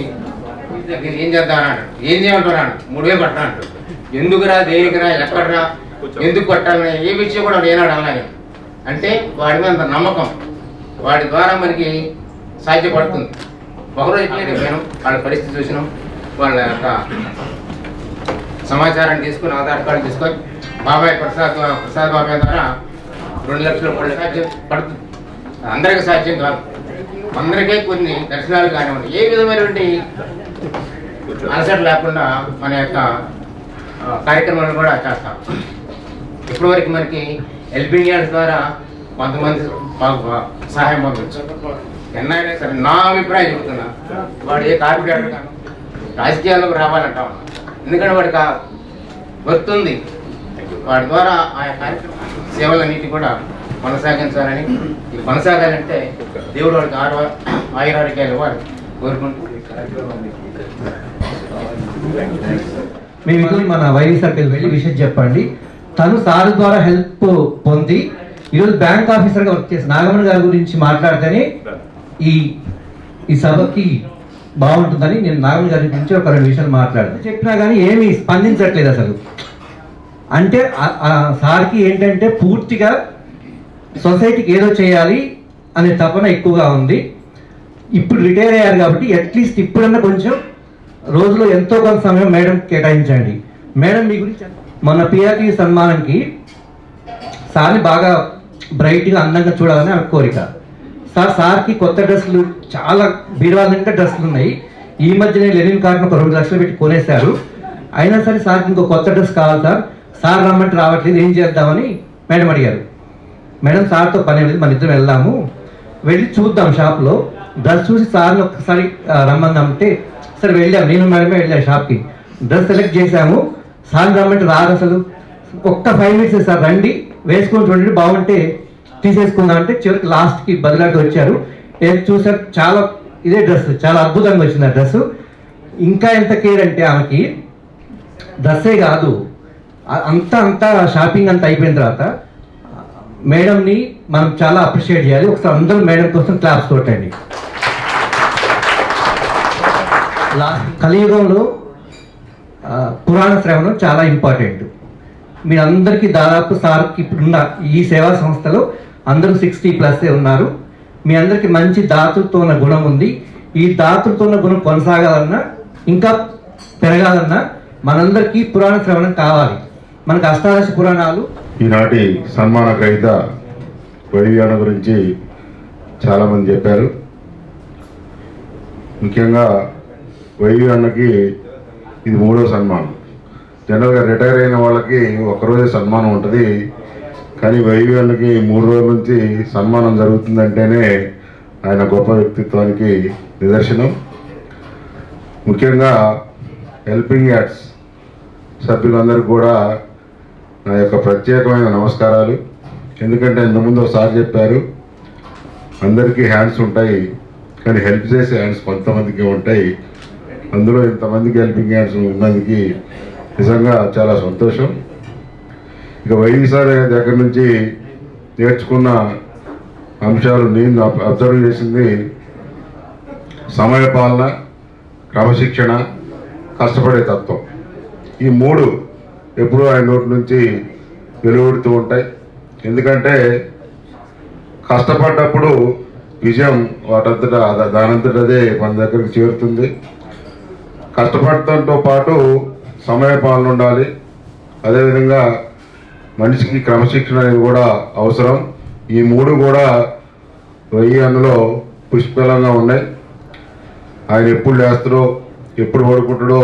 ఏం చేద్దాం అన్నాడు, ఏం చేయమంటున్నాడు, 3000 పట్టా అంటాడు. ఎందుకురా, దేనికిరా, ఎక్కడరా, ఎందుకు కొట్టాలని ఏ విషయం కూడా నేనాడు అలాగే. అంటే వాడి మీద అంత నమ్మకం, వాడి ద్వారా మనకి సాధ్యపడుతుంది. ఒకరోజు ఇట్లనే పోయాను, వాళ్ళ పరిస్థితి చూసినాం, వాళ్ళ యొక్క సమాచారాన్ని తీసుకుని ఆధార్ కార్డు తీసుకొని బాబాయ్ ప్రసాద్ బాబాయ్ ద్వారా 2 లక్షలు సాధ్యం పడుతుంది. అందరికీ సాధ్యం కాదు, అందరికీ కొన్ని దర్శనాలు కానివ్వండి, ఏ విధమైనటువంటి అలసట లేకుండా మన యొక్క కార్యక్రమాలు కూడా చేస్తాం. ఇప్పటివరకు మనకి హెల్పింగ్ హ్యాండ్స్ ద్వారా కొంతమంది సహాయం పొందవచ్చు. ఎన్నైనా సరే నా అభిప్రాయం చెబుతున్నా, వాడు ఏ కార్పొరేటర్ కానీ రాజకీయాల్లోకి రావాలంటా ఉన్నా, ఎందుకంటే వాడికి వస్తుంది. వాడి ద్వారా ఆ కార్యక్రమ సేవలన్నిటి కూడా కొనసాగించాలని, ఇది కొనసాగాలంటే దేవుడు వాడికి ఆయురారోగ్యాలు వారు కోరుకుంటూ మేము మన వైవి సర్కిల్ వెళ్ళి విషయం చెప్పండి. తను సార్ ద్వారా హెల్ప్ పొంది ఈరోజు బ్యాంక్ ఆఫీసర్గా వర్క్ చేసి నాగమణి గారి గురించి మాట్లాడితేనే ఈ సభకి బాగుంటుందని నేను నాగమణి గారి గురించి ఒక 2 విషయాలు మాట్లాడాను. చెప్పినా కానీ ఏమీ స్పందించట్లేదు అసలు. అంటే సార్కి ఏంటంటే పూర్తిగా సొసైటీకి ఏదో చేయాలి అనే తపన ఎక్కువగా ఉంది. ఇప్పుడు రిటైర్ అయ్యారు కాబట్టి అట్లీస్ట్ ఇప్పుడన్నా కొంచెం రోజులో ఎంతో కొంత సమయం మేడం కేటాయించండి. మేడం మీ గురించి మన పిఆర్టీ సన్మానంకి సార్ని బాగా బ్రైట్గా అందంగా చూడాలని ఆమె కోరిక. సార్కి కొత్త డ్రెస్సులు చాలా బీరువాల నిండా డ్రెస్సులు ఉన్నాయి. ఈ మధ్యనే లెనిన్ కార్డును ఒక 2 లక్షలు పెట్టి కొనేశారు. అయినా సరే సార్కి ఇంకో కొత్త డ్రెస్ కావాలి సార్ రమ్మంటే రావట్లేదు, ఏం చేద్దామని మేడం అడిగారు. మేడం సార్తో పని అనేది మన ఇద్దరం వెళ్దాము, వెళ్ళి చూద్దాం షాప్లో, డ్రెస్ చూసి సార్ని ఒక్కసారి రమ్మందామంటే సరే వెళ్ళాము. నేను మేడమే వెళ్ళాను షాప్కి, డ్రెస్ సెలెక్ట్ చేశాము. సార్ని రమ్మంటే రాదు అసలు. ఒక్క 5 మినిట్స్ సార్ రండి వేసుకొని చూడండి బాగుంటే తీసేసుకుందాం అంటే చివరికి లాస్ట్కి బదిలాకి వచ్చారు. ఏది చూసారు, చాలా ఇదే డ్రెస్ చాలా అద్భుతంగా వచ్చింది ఆ డ్రెస్. ఇంకా ఎంత కేర్ అంటే ఆమెకి డ్రెస్సే కాదు, అంతా షాపింగ్ అంతా అయిపోయిన తర్వాత మేడంని మనం చాలా అప్రిషియేట్ చేయాలి. ఒకసారి అందరూ మేడం కోసం క్లాప్స్ కొట్టండి. కలియుగంలో పురాణ శ్రవణం చాలా ఇంపార్టెంట్. మీరందరికీ దాదాపు సార్కి ఇప్పుడున్న ఈ సేవా సంస్థలో అందరూ 60+ ఉన్నారు. మీ అందరికీ మంచి దాతృత్వం ఉన్న గుణం ఉంది. ఈ దాతృత్వం ఉన్న గుణం కొనసాగాలన్నా ఇంకా పెరగాలన్నా మనందరికీ పురాణ శ్రవణం కావాలి. మనకు అష్టాదశ పురాణాలు. ఈనాటి సన్మాన గ్రహీత వైవి అన్న గురించి చాలామంది చెప్పారు. ముఖ్యంగా వైవి అన్నకి ఇది 3వ సన్మానం. జనరల్గా రిటైర్ అయిన వాళ్ళకి ఒక్కరోజే సన్మానం ఉంటుంది, కానీ వైవి అన్నకి 3 రోజుల నుంచి సన్మానం జరుగుతుందంటేనే ఆయన గొప్ప వ్యక్తిత్వానికి నిదర్శనం. ముఖ్యంగా హెల్పింగ్ హ్యాండ్స్ సభ్యులందరికీ కూడా నా యొక్క ప్రత్యేకమైన నమస్కారాలు. ఎందుకంటే ఇంతకుముందు ఒకసారి చెప్పారు, అందరికీ హ్యాండ్స్ ఉంటాయి కానీ హెల్ప్ చేసే హ్యాండ్స్ కొంతమందికి ఉంటాయి. అందులో ఇంతమందికి హెల్పింగ్ హ్యాండ్స్ ఉన్నందుకు నిజంగా చాలా సంతోషం. ఇక వైవి సార్ దగ్గర నుంచి నేర్చుకున్న అంశాలు నేను అబ్జర్వ్ చేసింది సమయపాలన, క్రమశిక్షణ, కష్టపడే తత్వం. ఈ 3 ఎప్పుడూ ఆయన నోటి నుంచి వెలువడుతూ ఉంటాయి. ఎందుకంటే కష్టపడ్డప్పుడు విజయం వాటంతటా దానంతటదే మన దగ్గరికి చేరుతుంది. కష్టపడటంతో పాటు సమయపాలన ఉండాలి. అదేవిధంగా మనిషికి క్రమశిక్షణ అనేది కూడా అవసరం. ఈ మూడు కూడా అందులో పుష్కలంగా ఉన్నాయి. ఆయన ఎప్పుడు లేస్తాడో ఎప్పుడు పడుకుంటాడో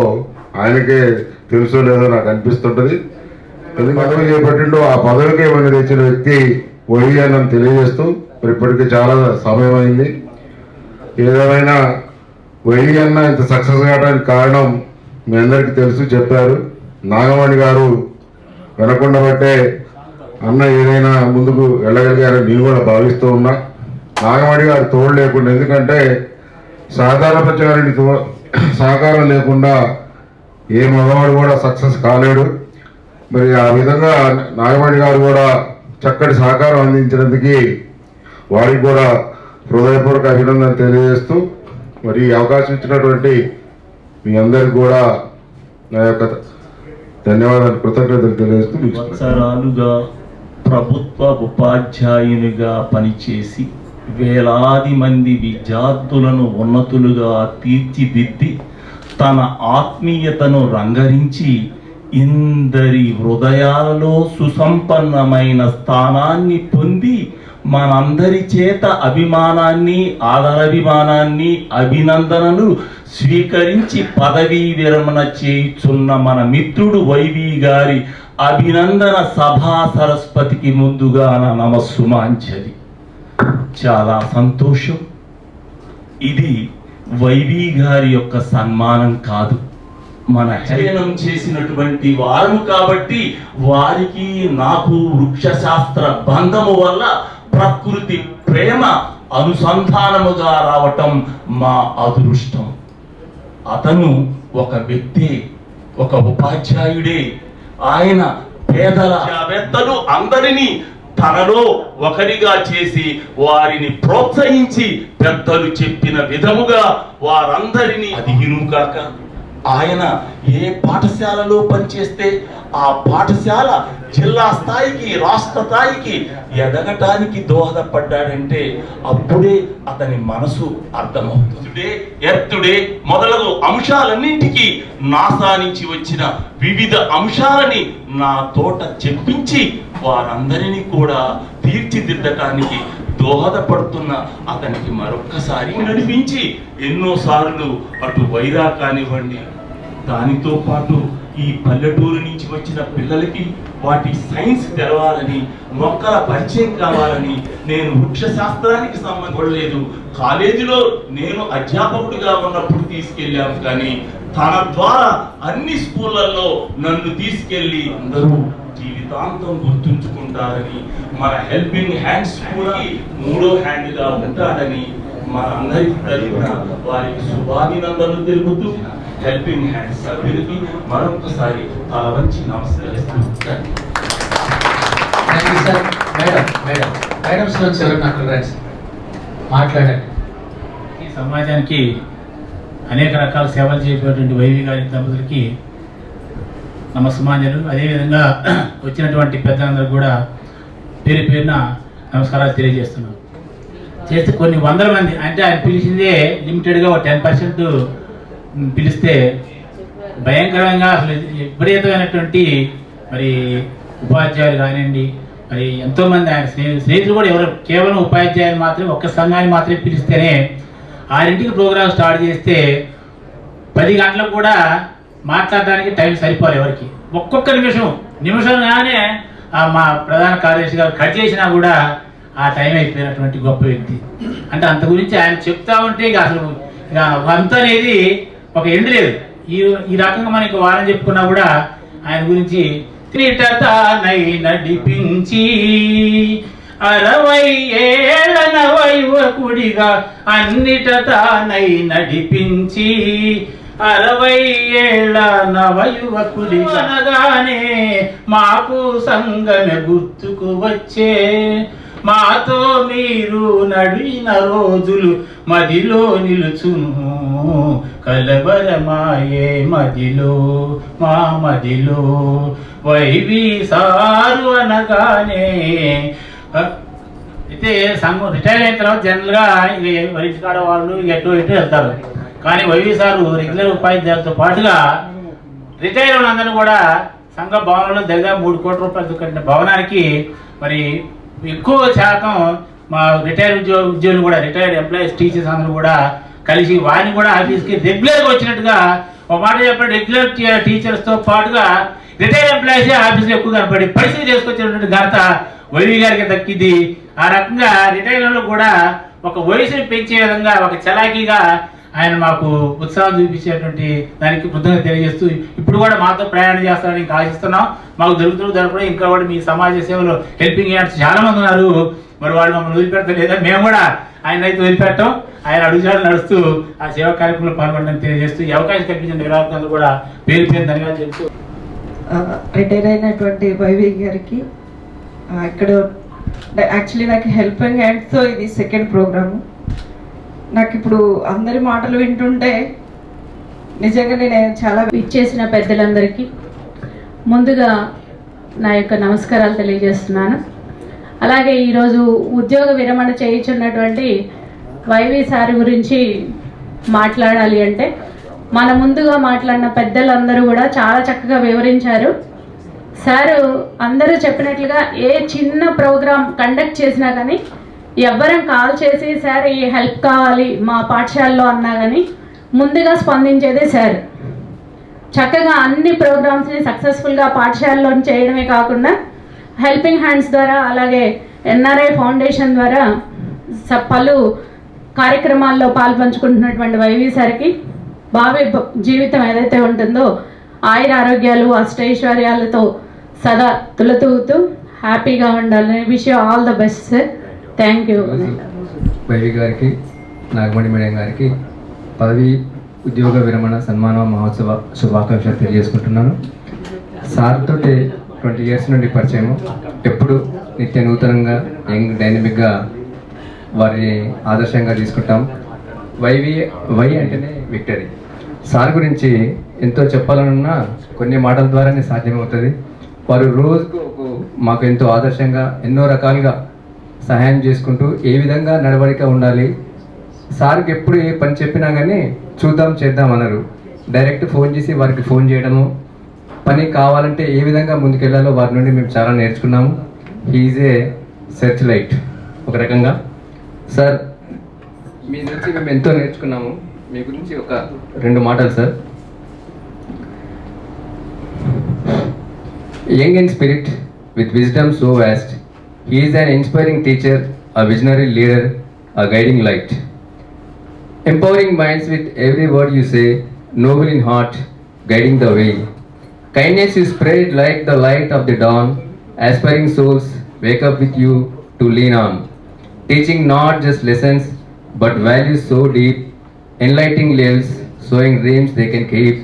ఆయనకే తెలుసో లేదో నాకు అనిపిస్తుంటుంది. ఎందుకు పదవి చేపట్టిండో ఆ పదవికి ఏమైనా తెచ్చిన వ్యక్తి వైవి అని తెలియజేస్తూ మరి ఇప్పటికీ చాలా సమయం అయింది. ఏదేమైనా వైవి అన్న ఇంత సక్సెస్ కావడానికి కారణం మీ అందరికీ తెలుసు, చెప్పారు. నాగమణి గారు వెనకుండబట్టే అన్న ఏదైనా ముందుకు వెళ్ళగలిగారని నేను కూడా భావిస్తూ ఉన్నా. నాగమణి గారు తోడు లేకుండా, ఎందుకంటే సాధారణ ప్రచారానికి సహకారం లేకుండా ఏ మగవాడు కూడా సక్సెస్ కాలేడు. మరి ఆ విధంగా నాగమణి గారు కూడా చక్కటి సహకారం అందించినందుకు వారికి కూడా హృదయపూర్వక అభినందనలు తెలియజేస్తూ మరి ఈ అవకాశం ఇచ్చినటువంటి మీ అందరికి కూడా నా యొక్క ధన్యవాదాలు, కృతజ్ఞతలు తెలియజేస్తూ సంవత్సరాలుగా ప్రభుత్వ ఉపాధ్యాయునిగా పనిచేసి వేలాది మంది విద్యార్థులను ఉన్నతులుగా తీర్చిదిద్ది తన ఆత్మీయతను రంగరించి ఇందరి హృదయాలలో సుసంపన్నమైన స్థానాన్ని పొంది మనందరి చేత అభిమానాన్ని, ఆదరాభిమానాన్ని, అభినందనలు స్వీకరించి పదవీ విరమణ చేయుచున్న మన మిత్రుడు వైవి గారి అభినందన సభా సరస్వతికి ముందుగా నా నమస్సుమాంజలి. చాలా సంతోషం. ఇది వైవి గారి యొక్క సన్మానం కాదు, మన హేళనం చేసినటువంటి వారు కాబట్టి వారికి నాకు వృక్షశాస్త్ర బంధము వల్ల ప్రకృతి ప్రేమ అనుసంధానముగా రావటం మా అదృష్టం. అతను ఒక వ్యక్తి, ఒక ఉపాధ్యాయుడే. ఆయన పేదల పెద్దలు అందరినీ తనలో ఒకరిగా చేసి వారిని ప్రోత్సహించి పెద్దలు చెప్పిన విధముగా వారందరినీ అధిగిను కాక ఆయన ఏ పాఠశాలలో పనిచేస్తే ఆ పాఠశాల జిల్లా స్థాయికి, రాష్ట్ర స్థాయికి ఎదగటానికి దోహదపడ్డాడంటే అప్పుడే అతని మనసు అర్థమవుతుంది. ఎర్తుడే మొదలగు అంశాలన్నింటికీ నాసా నుంచి వచ్చిన వివిధ అంశాలని నా తోట చెప్పించి వారందరినీ కూడా తీర్చిదిద్దటానికి దోహదపడుతున్న అతనికి మరొక్కసారి నడిపించి ఎన్నోసార్లు అటు వైరా కానివ్వండి, దానితో పాటు ఈ పల్లెటూరు నుంచి వచ్చిన పిల్లలకి వాటి సైన్స్ తెలవాలని, మొక్కల పరిచయం కావాలని నేను వృక్ష శాస్త్రానికి సంబంధపడలేదు. కాలేజీలో నేను అధ్యాపకుడిగా ఉన్నప్పుడు తీసుకెళ్ళాము, కానీ తన ద్వారా అన్ని స్కూళ్ళల్లో నన్ను తీసుకెళ్ళి అందరూ జీవితాంతం గుర్తుంచుకుంటారని, మన హెల్పింగ్ హ్యాండ్స్ కూడా మూడో హ్యాండ్ గా ఉంటాడని మనందరి తరఫున వారికి శుభాభినందనలు తెలుపుతూ హెల్పింగ్ హ్యాండ్స్ సభ్యులకి మరొకసారి తల వంచి నమస్కరిస్తున్నాను. మాట్లాడండి. ఈ సమాజానికి అనేక రకాల సేవలు చేసేటువంటి వైవి గారి దంపతులకి నమస్సుమాంజలు. అదేవిధంగా వచ్చినటువంటి పెద్దలందరూ కూడా పేరు పేరున నమస్కారాలు తెలియజేస్తున్నాం. చేస్తే కొన్ని వందల మంది, అంటే ఆయన పిలిచిందే లిమిటెడ్గా ఒక 10% పిలిస్తే భయంకరంగా అసలు విపరీతమైనటువంటి మరి ఉపాధ్యాయులు కానివ్వండి, మరి ఎంతోమంది ఆయన స్నేహితులు కూడా ఎవరు కేవలం ఉపాధ్యాయులు మాత్రమే ఒక్క సంఘాన్ని మాత్రమే పిలిస్తేనే 6ంటికి ప్రోగ్రామ్ స్టార్ట్ చేస్తే 10 గంటలకు కూడా మాట్లాడడానికి టైం సరిపోదు ఎవరికి. ఒక్కొక్క నిమిషంగానే మా ప్రధాన కార్యదర్శి గారు కట్ చేసినా కూడా ఆ టైం అయిపోయినటువంటి గొప్ప వ్యక్తి. అంటే అంత గురించి ఆయన చెప్తా ఉంటే ఇక అసలు ఇక అంత అనేది ఒక ఎండ్ లేదు. ఈ రకంగా మనకి వారం చెప్పుకున్నా కూడా ఆయన గురించి నడిపించి 60 ఏళ్ల నవయువకుడిగా అన్నిట తానై నడిపించి 60 ఏళ్ల నవయువకుడిగా అనగానే మాకు సంగమే గుర్తుకు వచ్చే, మాతో మీరు నడిన రోజులు మదిలో నిలుచును, కలవరమాయే మదిలో మా మదిలో వైవి సారు అనగానే వెళ్తే సంఘం రిటైర్ అయిన తర్వాత జనరల్గా ఇక వరించి కాడ వాళ్ళు ఎటు ఇటు వెళ్తారు. కానీ వైవి సారు రెగ్యులర్ ఉపాధ్యాయులతో పాటుగా రిటైర్ వాళ్ళందరూ కూడా సంఘ భవనంలో దగ్గర 3 కోట్ల రూపాయలు కట్టిన భవనానికి మరి ఎక్కువ శాతం మా రిటైర్డ్ ఉద్యోగులు కూడా రిటైర్డ్ ఎంప్లాయీస్ టీచర్స్ అందరూ కూడా కలిసి వారిని కూడా ఆఫీస్కి రెగ్యులర్గా వచ్చినట్టుగా ఒక మాట చెప్పండి. రెగ్యులర్ టీచర్స్తో పాటుగా రిటైర్డ్ ఎంప్లాయీస్ ఆఫీస్లో ఎక్కువ కనపడి పరిస్థితి చేసుకొచ్చినటువంటి ఘనత వైవి గారికి దక్కింది. ఆ రకంగా రిటైర్లో కూడా ఒక వయసుని పెంచే విధంగా ఒక చలాకీగా ఆయన మాకు ఉత్సాహం చూపించేటువంటి దానికి కృతజ్ఞత తెలియజేస్తూ ఇప్పుడు కూడా మాతో ప్రయాణం చేస్తారని ఇంకా ఆశిస్తున్నాం. మాకు దొరుకుతుంది ఇంకా కూడా మీ సమాజ సేవలో హెల్పింగ్ హ్యాండ్స్ చాలా మంది ఉన్నారు. మరి వాళ్ళు మమ్మల్ని వదిలిపెడతలేదా, మేము కూడా ఆయన అయితే వదిలిపెట్టాం. ఆయన అడుగుజాలు నడుస్తూ ఆ సేవా కార్యక్రమంలో పాల్గొనడానికి తెలియజేస్తూ ఈ అవకాశం కల్పించిన నిర్వాహకులందరూ కూడా పేరు ధన్యవాదాలు చెప్తూ రిటైర్ అయినటువంటి వైవి గారికి ఇక్కడ యాక్చువల్లీ నాకు హెల్పింగ్ హ్యాండ్స్తో ఇది సెకండ్ ప్రోగ్రాము. నాకు ఇప్పుడు అందరి మాటలు వింటుంటే నిజంగా నేను చాలా ఇచ్చేసిన పెద్దలందరికీ ముందుగా నా యొక్క నమస్కారాలు తెలియజేస్తున్నాను. అలాగే ఈరోజు ఉద్యోగ విరమణ చేయించున్నటువంటి వైవి సార్ గురించి మాట్లాడాలి అంటే మన ముందుగా మాట్లాడిన పెద్దలందరూ కూడా చాలా చక్కగా వివరించారు. సారు అందరూ చెప్పినట్లుగా ఏ చిన్న ప్రోగ్రాం కండక్ట్ చేసినా కానీ ఎవ్వరం కాల్ చేసి సార్ ఈ హెల్ప్ కావాలి మా పాఠశాలలో అన్నా కానీ ముందుగా స్పందించేదే సార్. చక్కగా అన్ని ప్రోగ్రామ్స్ని సక్సెస్ఫుల్గా పాఠశాలలో చేయడమే కాకుండా హెల్పింగ్ హ్యాండ్స్ ద్వారా అలాగే ఎన్ఆర్ఐ ఫౌండేషన్ ద్వారా పలు కార్యక్రమాల్లో పాల్పంచుకుంటున్నటువంటి వైవి సార్కి భావి జీవితం ఏదైతే ఉంటుందో ఆయుర ఆరోగ్యాలు అష్టైశ్వర్యాలతో సదా తులతూగుతూ హ్యాపీగా ఉండాలని wish you all the best sir. Thank you. YV గారికి నాగమణి మేడం గారికి పదవి ఉద్యోగ విరమణ సన్మాన మహోత్సవ శుభాకాంక్షలు తెలియజేసుకుంటున్నాను. సార్ తోటి 20 years నుండి పరిచయం, ఎప్పుడు నిత్య నూతనంగా యంగ్ డైనమిక్గా వారిని ఆదర్శంగా తీసుకుంటాం. వై అంటేనే విక్టరీ. సార్ గురించి ఎంతో చెప్పాలనున్నా కొన్ని మాటల ద్వారానే సాధ్యమవుతుంది. వారు రోజుకు మాకు ఎంతో ఆదర్శంగా ఎన్నో రకాలుగా సహాయం చేసుకుంటూ ఏ విధంగా నడవడిక ఉండాలి. సార్కి ఎప్పుడు ఏ పని చెప్పినా కానీ చూద్దాం చేద్దాం అన్నారు. డైరెక్ట్ ఫోన్ చేసి వారికి ఫోన్ చేయడము, పని కావాలంటే ఏ విధంగా ముందుకెళ్లాలో వారి నుండి మేము చాలా నేర్చుకున్నాము. హీఈజ్ ఏ సెర్చ్ లైట్ ఒక రకంగా. సార్ మీ నుంచి మేము ఎంతో నేర్చుకున్నాము. మీ గురించి ఒక 2 మాటలు sir. Young in spirit with wisdom so vast, he is an inspiring teacher, a visionary leader, a guiding light. Empowering minds with every word you say, noble in heart, guiding the way. Kindness you spread like the light of the dawn, aspiring souls wake up with you to lean on. Teaching not just lessons, but values so deep, enlightening lives, sowing dreams they can keep.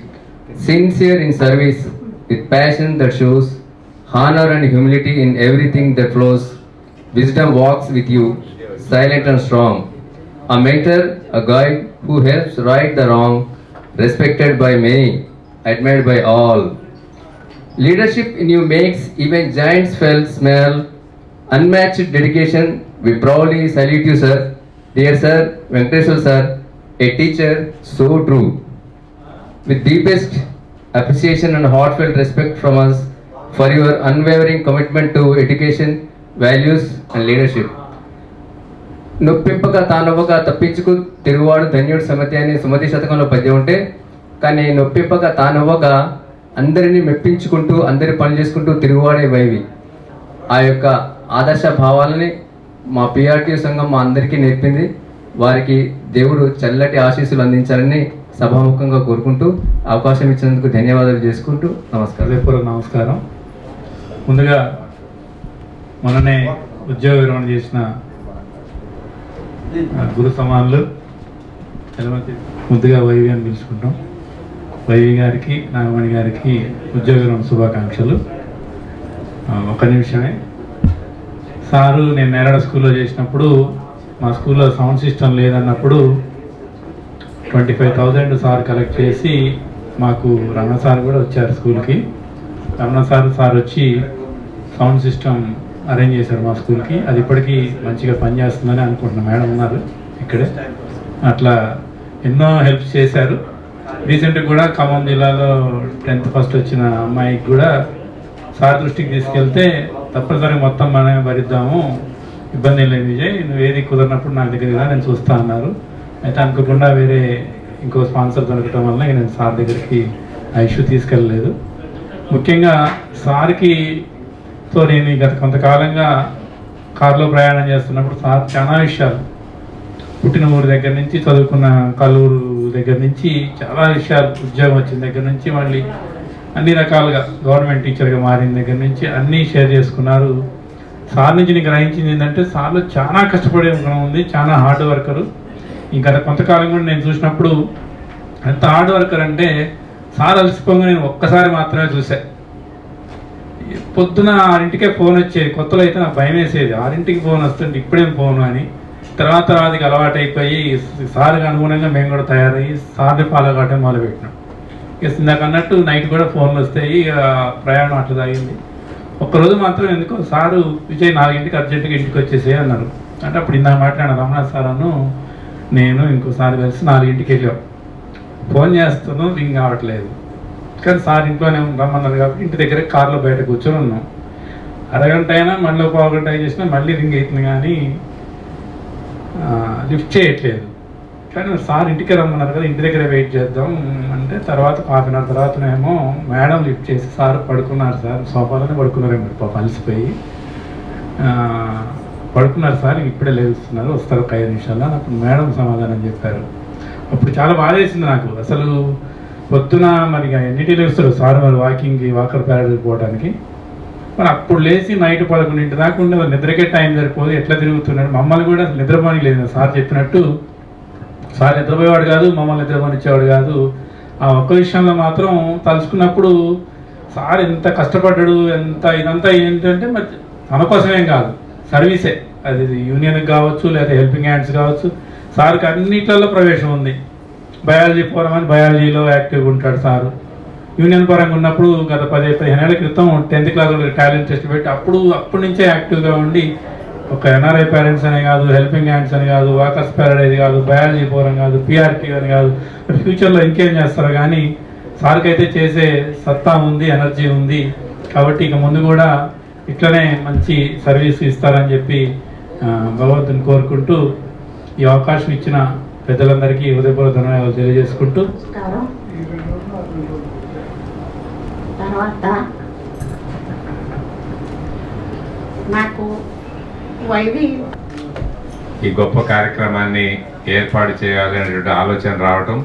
Sincere in service, with passion that shows, honor and humility in everything that flows. Wisdom walks with you, silent and strong. A mentor, a guide who helps right the wrong, respected by many, admired by all. Leadership in you makes even giants felt small. Unmatched dedication, we proudly salute you, sir. Dear Sir, Venkateshwar Sir, a teacher so true. With deepest appreciation and heartfelt respect from us for your unwavering commitment to education, values and leadership. నొప్పింపక తానొవ్వక తప్పించుకు తిరుగువాడు ధన్యుడు సమతి అని సుమతి శతకంలో పద్యం ఉంటే, కానీ నొప్పింపక తానొవ్వక అందరినీ మెప్పించుకుంటూ అందరి పని చేసుకుంటూ తిరుగువాడే వైవి. ఆ యొక్క ఆదర్శ భావాలని మా పిఆర్టీ సంఘం మా అందరికీ నేర్పింది. వారికి దేవుడు చల్లటి ఆశీస్సులు అందించాలని సభాముఖంగా కోరుకుంటూ అవకాశం ఇచ్చినందుకు ధన్యవాదాలు చేసుకుంటూ నమస్కారం. నమస్కారం. ముందుగా మననే ఉద్యోగ విరమణ చేసిన గురు సమానులు ముందుగా వైవి అని పిలుచుకుంటాం. వైవి గారికి నాగమణి గారికి ఉద్యోగ విరమణ శుభాకాంక్షలు. ఒక నిమిషమే. సారు నేను నేరాడ స్కూల్లో చేసినప్పుడు మా స్కూల్లో సౌండ్ సిస్టమ్ లేదన్నప్పుడు 25,000 సార్ కలెక్ట్ చేసి మాకు రమణ సార్ కూడా వచ్చారు స్కూల్కి. రమణ సార్ వచ్చి సౌండ్ సిస్టమ్ అరేంజ్ చేశారు మా స్కూల్కి. అది ఇప్పటికీ మంచిగా పనిచేస్తుందని అనుకుంటున్నా. మేడం ఉన్నారు ఇక్కడే. అట్లా ఎన్నో హెల్ప్ చేశారు. రీసెంట్గా కూడా ఖమ్మం జిల్లాలో 10th ఫస్ట్ వచ్చిన అమ్మాయికి కూడా సార్ దృష్టికి తీసుకెళ్తే తప్పనిసరిగా మొత్తం మనమే భరిద్దాము, ఇబ్బంది లేదు విజయ్, నువ్వు ఏది కుదరినప్పుడు నాకు దగ్గరికి రా, నేను చూస్తా అన్నారు. అయితే అనుకోకుండా వేరే ఇంకో స్పాన్సర్ దొరకటం వల్ల నేను సార్ దగ్గరికి ఆ ఇష్యూ తీసుకెళ్ళలేదు. ముఖ్యంగా సార్కి నేను గత కొంతకాలంగా కారులో ప్రయాణం చేస్తున్నప్పుడు సార్ చాలా విషయాలు, పుట్టిన ఊరి దగ్గర నుంచి చదువుకున్న కల్లూరు దగ్గర నుంచి చాలా విషయాలు, ఉద్యోగం వచ్చిన దగ్గర నుంచి మళ్ళీ అన్ని రకాలుగా గవర్నమెంట్ టీచర్గా మారిన దగ్గర నుంచి అన్నీ షేర్ చేసుకున్నారు. సార్ నుంచి నేను గ్రహించింది ఏంటంటే సార్లో చాలా కష్టపడే గుణం ఉంది, చాలా హార్డ్ వర్కరు. ఇంకా కొంతకాలం కూడా నేను చూసినప్పుడు ఎంత హార్డ్ వర్కర్ అంటే సార్ అలసిపోగా నేను ఒక్కసారి మాత్రమే చూసా. పొద్దున 6ంటికే ఫోన్ వచ్చేది. కొత్తలో అయితే నాకు భయం వేసేది, 6ంటికి ఫోన్ వస్తుంటే ఇప్పుడేం ఫోను అని. తర్వాతకి అలవాటు అయిపోయి సార్కి అనుగుణంగా మేము కూడా తయారయ్యి సార్ని ఫాలో కావటం మొదలుపెట్టినాం. ఇక ఇందాక అన్నట్టు నైట్ కూడా ఫోన్లు వస్తాయి. ఇక ప్రయాణం అట్లా సాగింది. ఒక్కరోజు మాత్రం ఎందుకో సారు విజయ్ 4ంటికి అర్జెంటుగా ఇంటికి వచ్చేసే అన్నారు. అంటే అప్పుడు ఇందాక మాట్లాడిన రమణాథ్ సార్ నేను ఇంకోసారి కలిసి 4ంటికి వెళ్ళాం. ఫోన్ చేస్తున్నాం, రింగ్ కావట్లేదు. కానీ సార్ ఇంట్లోనే రమ్మన్నారు కాబట్టి ఇంటి దగ్గర కార్లో బయట కూర్చొని ఉన్నాం. అరగంట అయినా మళ్ళీ పావుగంట చేసినా మళ్ళీ రింగ్ అవుతుంది కానీ లిఫ్ట్ చేయట్లేదు. కానీ సార్ ఇంటికి రమ్మన్నారు కదా, ఇంటి దగ్గర వెయిట్ చేద్దాం అంటే తర్వాత 1/2 అవర్ తర్వాతనేమో మేడం లిఫ్ట్ చేసి సార్ పడుకున్నారు సార్, సోఫాలోనే పడుకున్నారేమో పాప అలసిపోయి పడుకున్నారు సార్, ఇప్పుడే లేస్తున్నారు, వస్తారు ఒక 5 నిమిషాల్లో. అప్పుడు మేడం సమాధానం చెప్పారు. అప్పుడు చాలా బాధేసింది నాకు. అసలు పొద్దున మరి ఎన్నిటిలో వస్తారు సార్, మరి వాకర్ ప్యారెడ్కి పోవడానికి. మరి అప్పుడు లేచి నైట్ 11 దాకా ఉండే నిద్రకే టైం సరిపోదు, ఎట్లా తిరుగుతున్నాడు. మమ్మల్ని కూడా నిద్రపోని లేదు. సార్ చెప్పినట్టు సార్ నిద్రపోయేవాడు కాదు, మమ్మల్ని నిద్రపోనిచ్చేవాడు కాదు. ఆ ఒక్క విషయంలో మాత్రం తలుచుకున్నప్పుడు సార్ ఎంత కష్టపడ్డాడు, ఇదంతా ఏంటంటే మరి తన కోసమేం కాదు, సర్వీసే. అది యూనియన్కి కావచ్చు, లేదా హెల్పింగ్ హ్యాండ్స్ కావచ్చు. సార్కి అన్నిట్లలో ప్రవేశం ఉంది. బయాలజీ ఫోరం అని బయాలజీలో యాక్టివ్గా ఉంటాడు సారు. యూనియన్ పరంగా ఉన్నప్పుడు గత 10-15 ఏళ్ల క్రితం 10th క్లాస్లో టాలెంట్ టెస్ట్ పెట్టి అప్పటి నుంచే యాక్టివ్గా ఉండి ఒక ఎన్ఆర్ఐ పేరెంట్స్ అనే కాదు, హెల్పింగ్ హ్యాండ్స్ అని కాదు, వాకర్స్ ప్యారడైజ్ కాదు, బయాలజీ ఫోరం కాదు, పిఆర్టీ అని కాదు, ఫ్యూచర్లో ఇంకేం చేస్తారో కానీ సార్కి అయితే చేసే సత్తా ఉంది, ఎనర్జీ ఉంది. కాబట్టి ఇక ముందు కూడా ఇట్లనే మంచి సర్వీస్ ఇస్తారని చెప్పి భగవంతుని కోరుకుంటూ ఈ అవకాశం ఇచ్చిన పెద్దలందరికీ హృదయపూర్వక ధన్యవాదాలు తెలియజేసుకుంటూ తర్వాత నాకు వైవి ఈ గొప్ప కార్యక్రమాన్ని ఏర్పాటు చేయాలి అనేటువంటి ఆలోచన రావటం,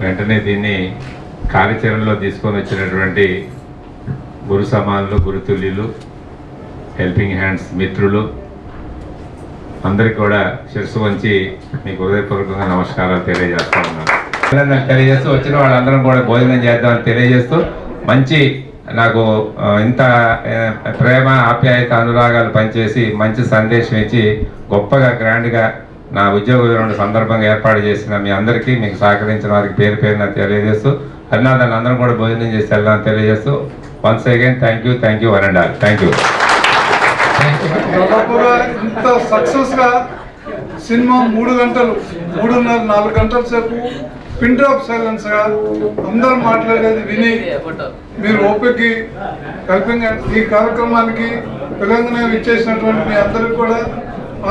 వెంటనే దీన్ని కార్యాచరణలో తీసుకొని వచ్చినటువంటి గురు సమానులు, గురుతుల్యులు, హెల్పింగ్ హ్యాండ్స్ మిత్రులు అందరికీ కూడా శిరస్సు వంచి మీకు హృదయపూర్వకంగా నమస్కారాలు తెలియజేస్తా ఉన్నాను. తెలియజేస్తూ వచ్చిన వాళ్ళందరం కూడా భోజనం చేద్దామని తెలియజేస్తూ మంచి నాకు ఇంత ప్రేమ, ఆప్యాయత, అనురాగాలు పనిచేసి మంచి సందేశం ఇచ్చి గొప్పగా గ్రాండ్గా నా ఉద్యోగ వివరణ సందర్భంగా ఏర్పాటు చేసిన మీ అందరికీ, మీకు సహకరించిన వారికి పేరు పేరున తెలియజేస్తూ అన్నాదాన్ని అందరం కూడా భోజనం చేసి వెళ్దామని తెలియజేస్తూ once again thank you one and all. Thank you. దాదాపుగా ఇంత సక్సెస్గా సినిమా 3 గంటలు, 3.5-4 గంటల సేపు పిన్ డ్రాప్ సైలెన్స్గా అందరూ మాట్లాడేది విని మీరు ఓపికకి హెల్పింగ్ ఈ కార్యక్రమానికి తెలంగాణ ఇచ్చేసినటువంటి మీ అందరికి కూడా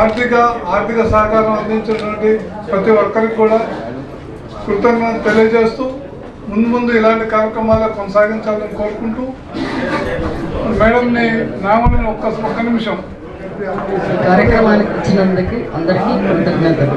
ఆర్థిక సహకారం అందించినటువంటి ప్రతి ఒక్కరికి కూడా కృతజ్ఞత తెలియజేస్తూ ముందు ఇలాంటి కార్యక్రమాలు కొనసాగించాలని కోరుకుంటూ మేడంని నామని ఒక్క నిమిషం కార్యక్రమానికి వచ్చినందుకు అందరికీ కృతజ్ఞతలు.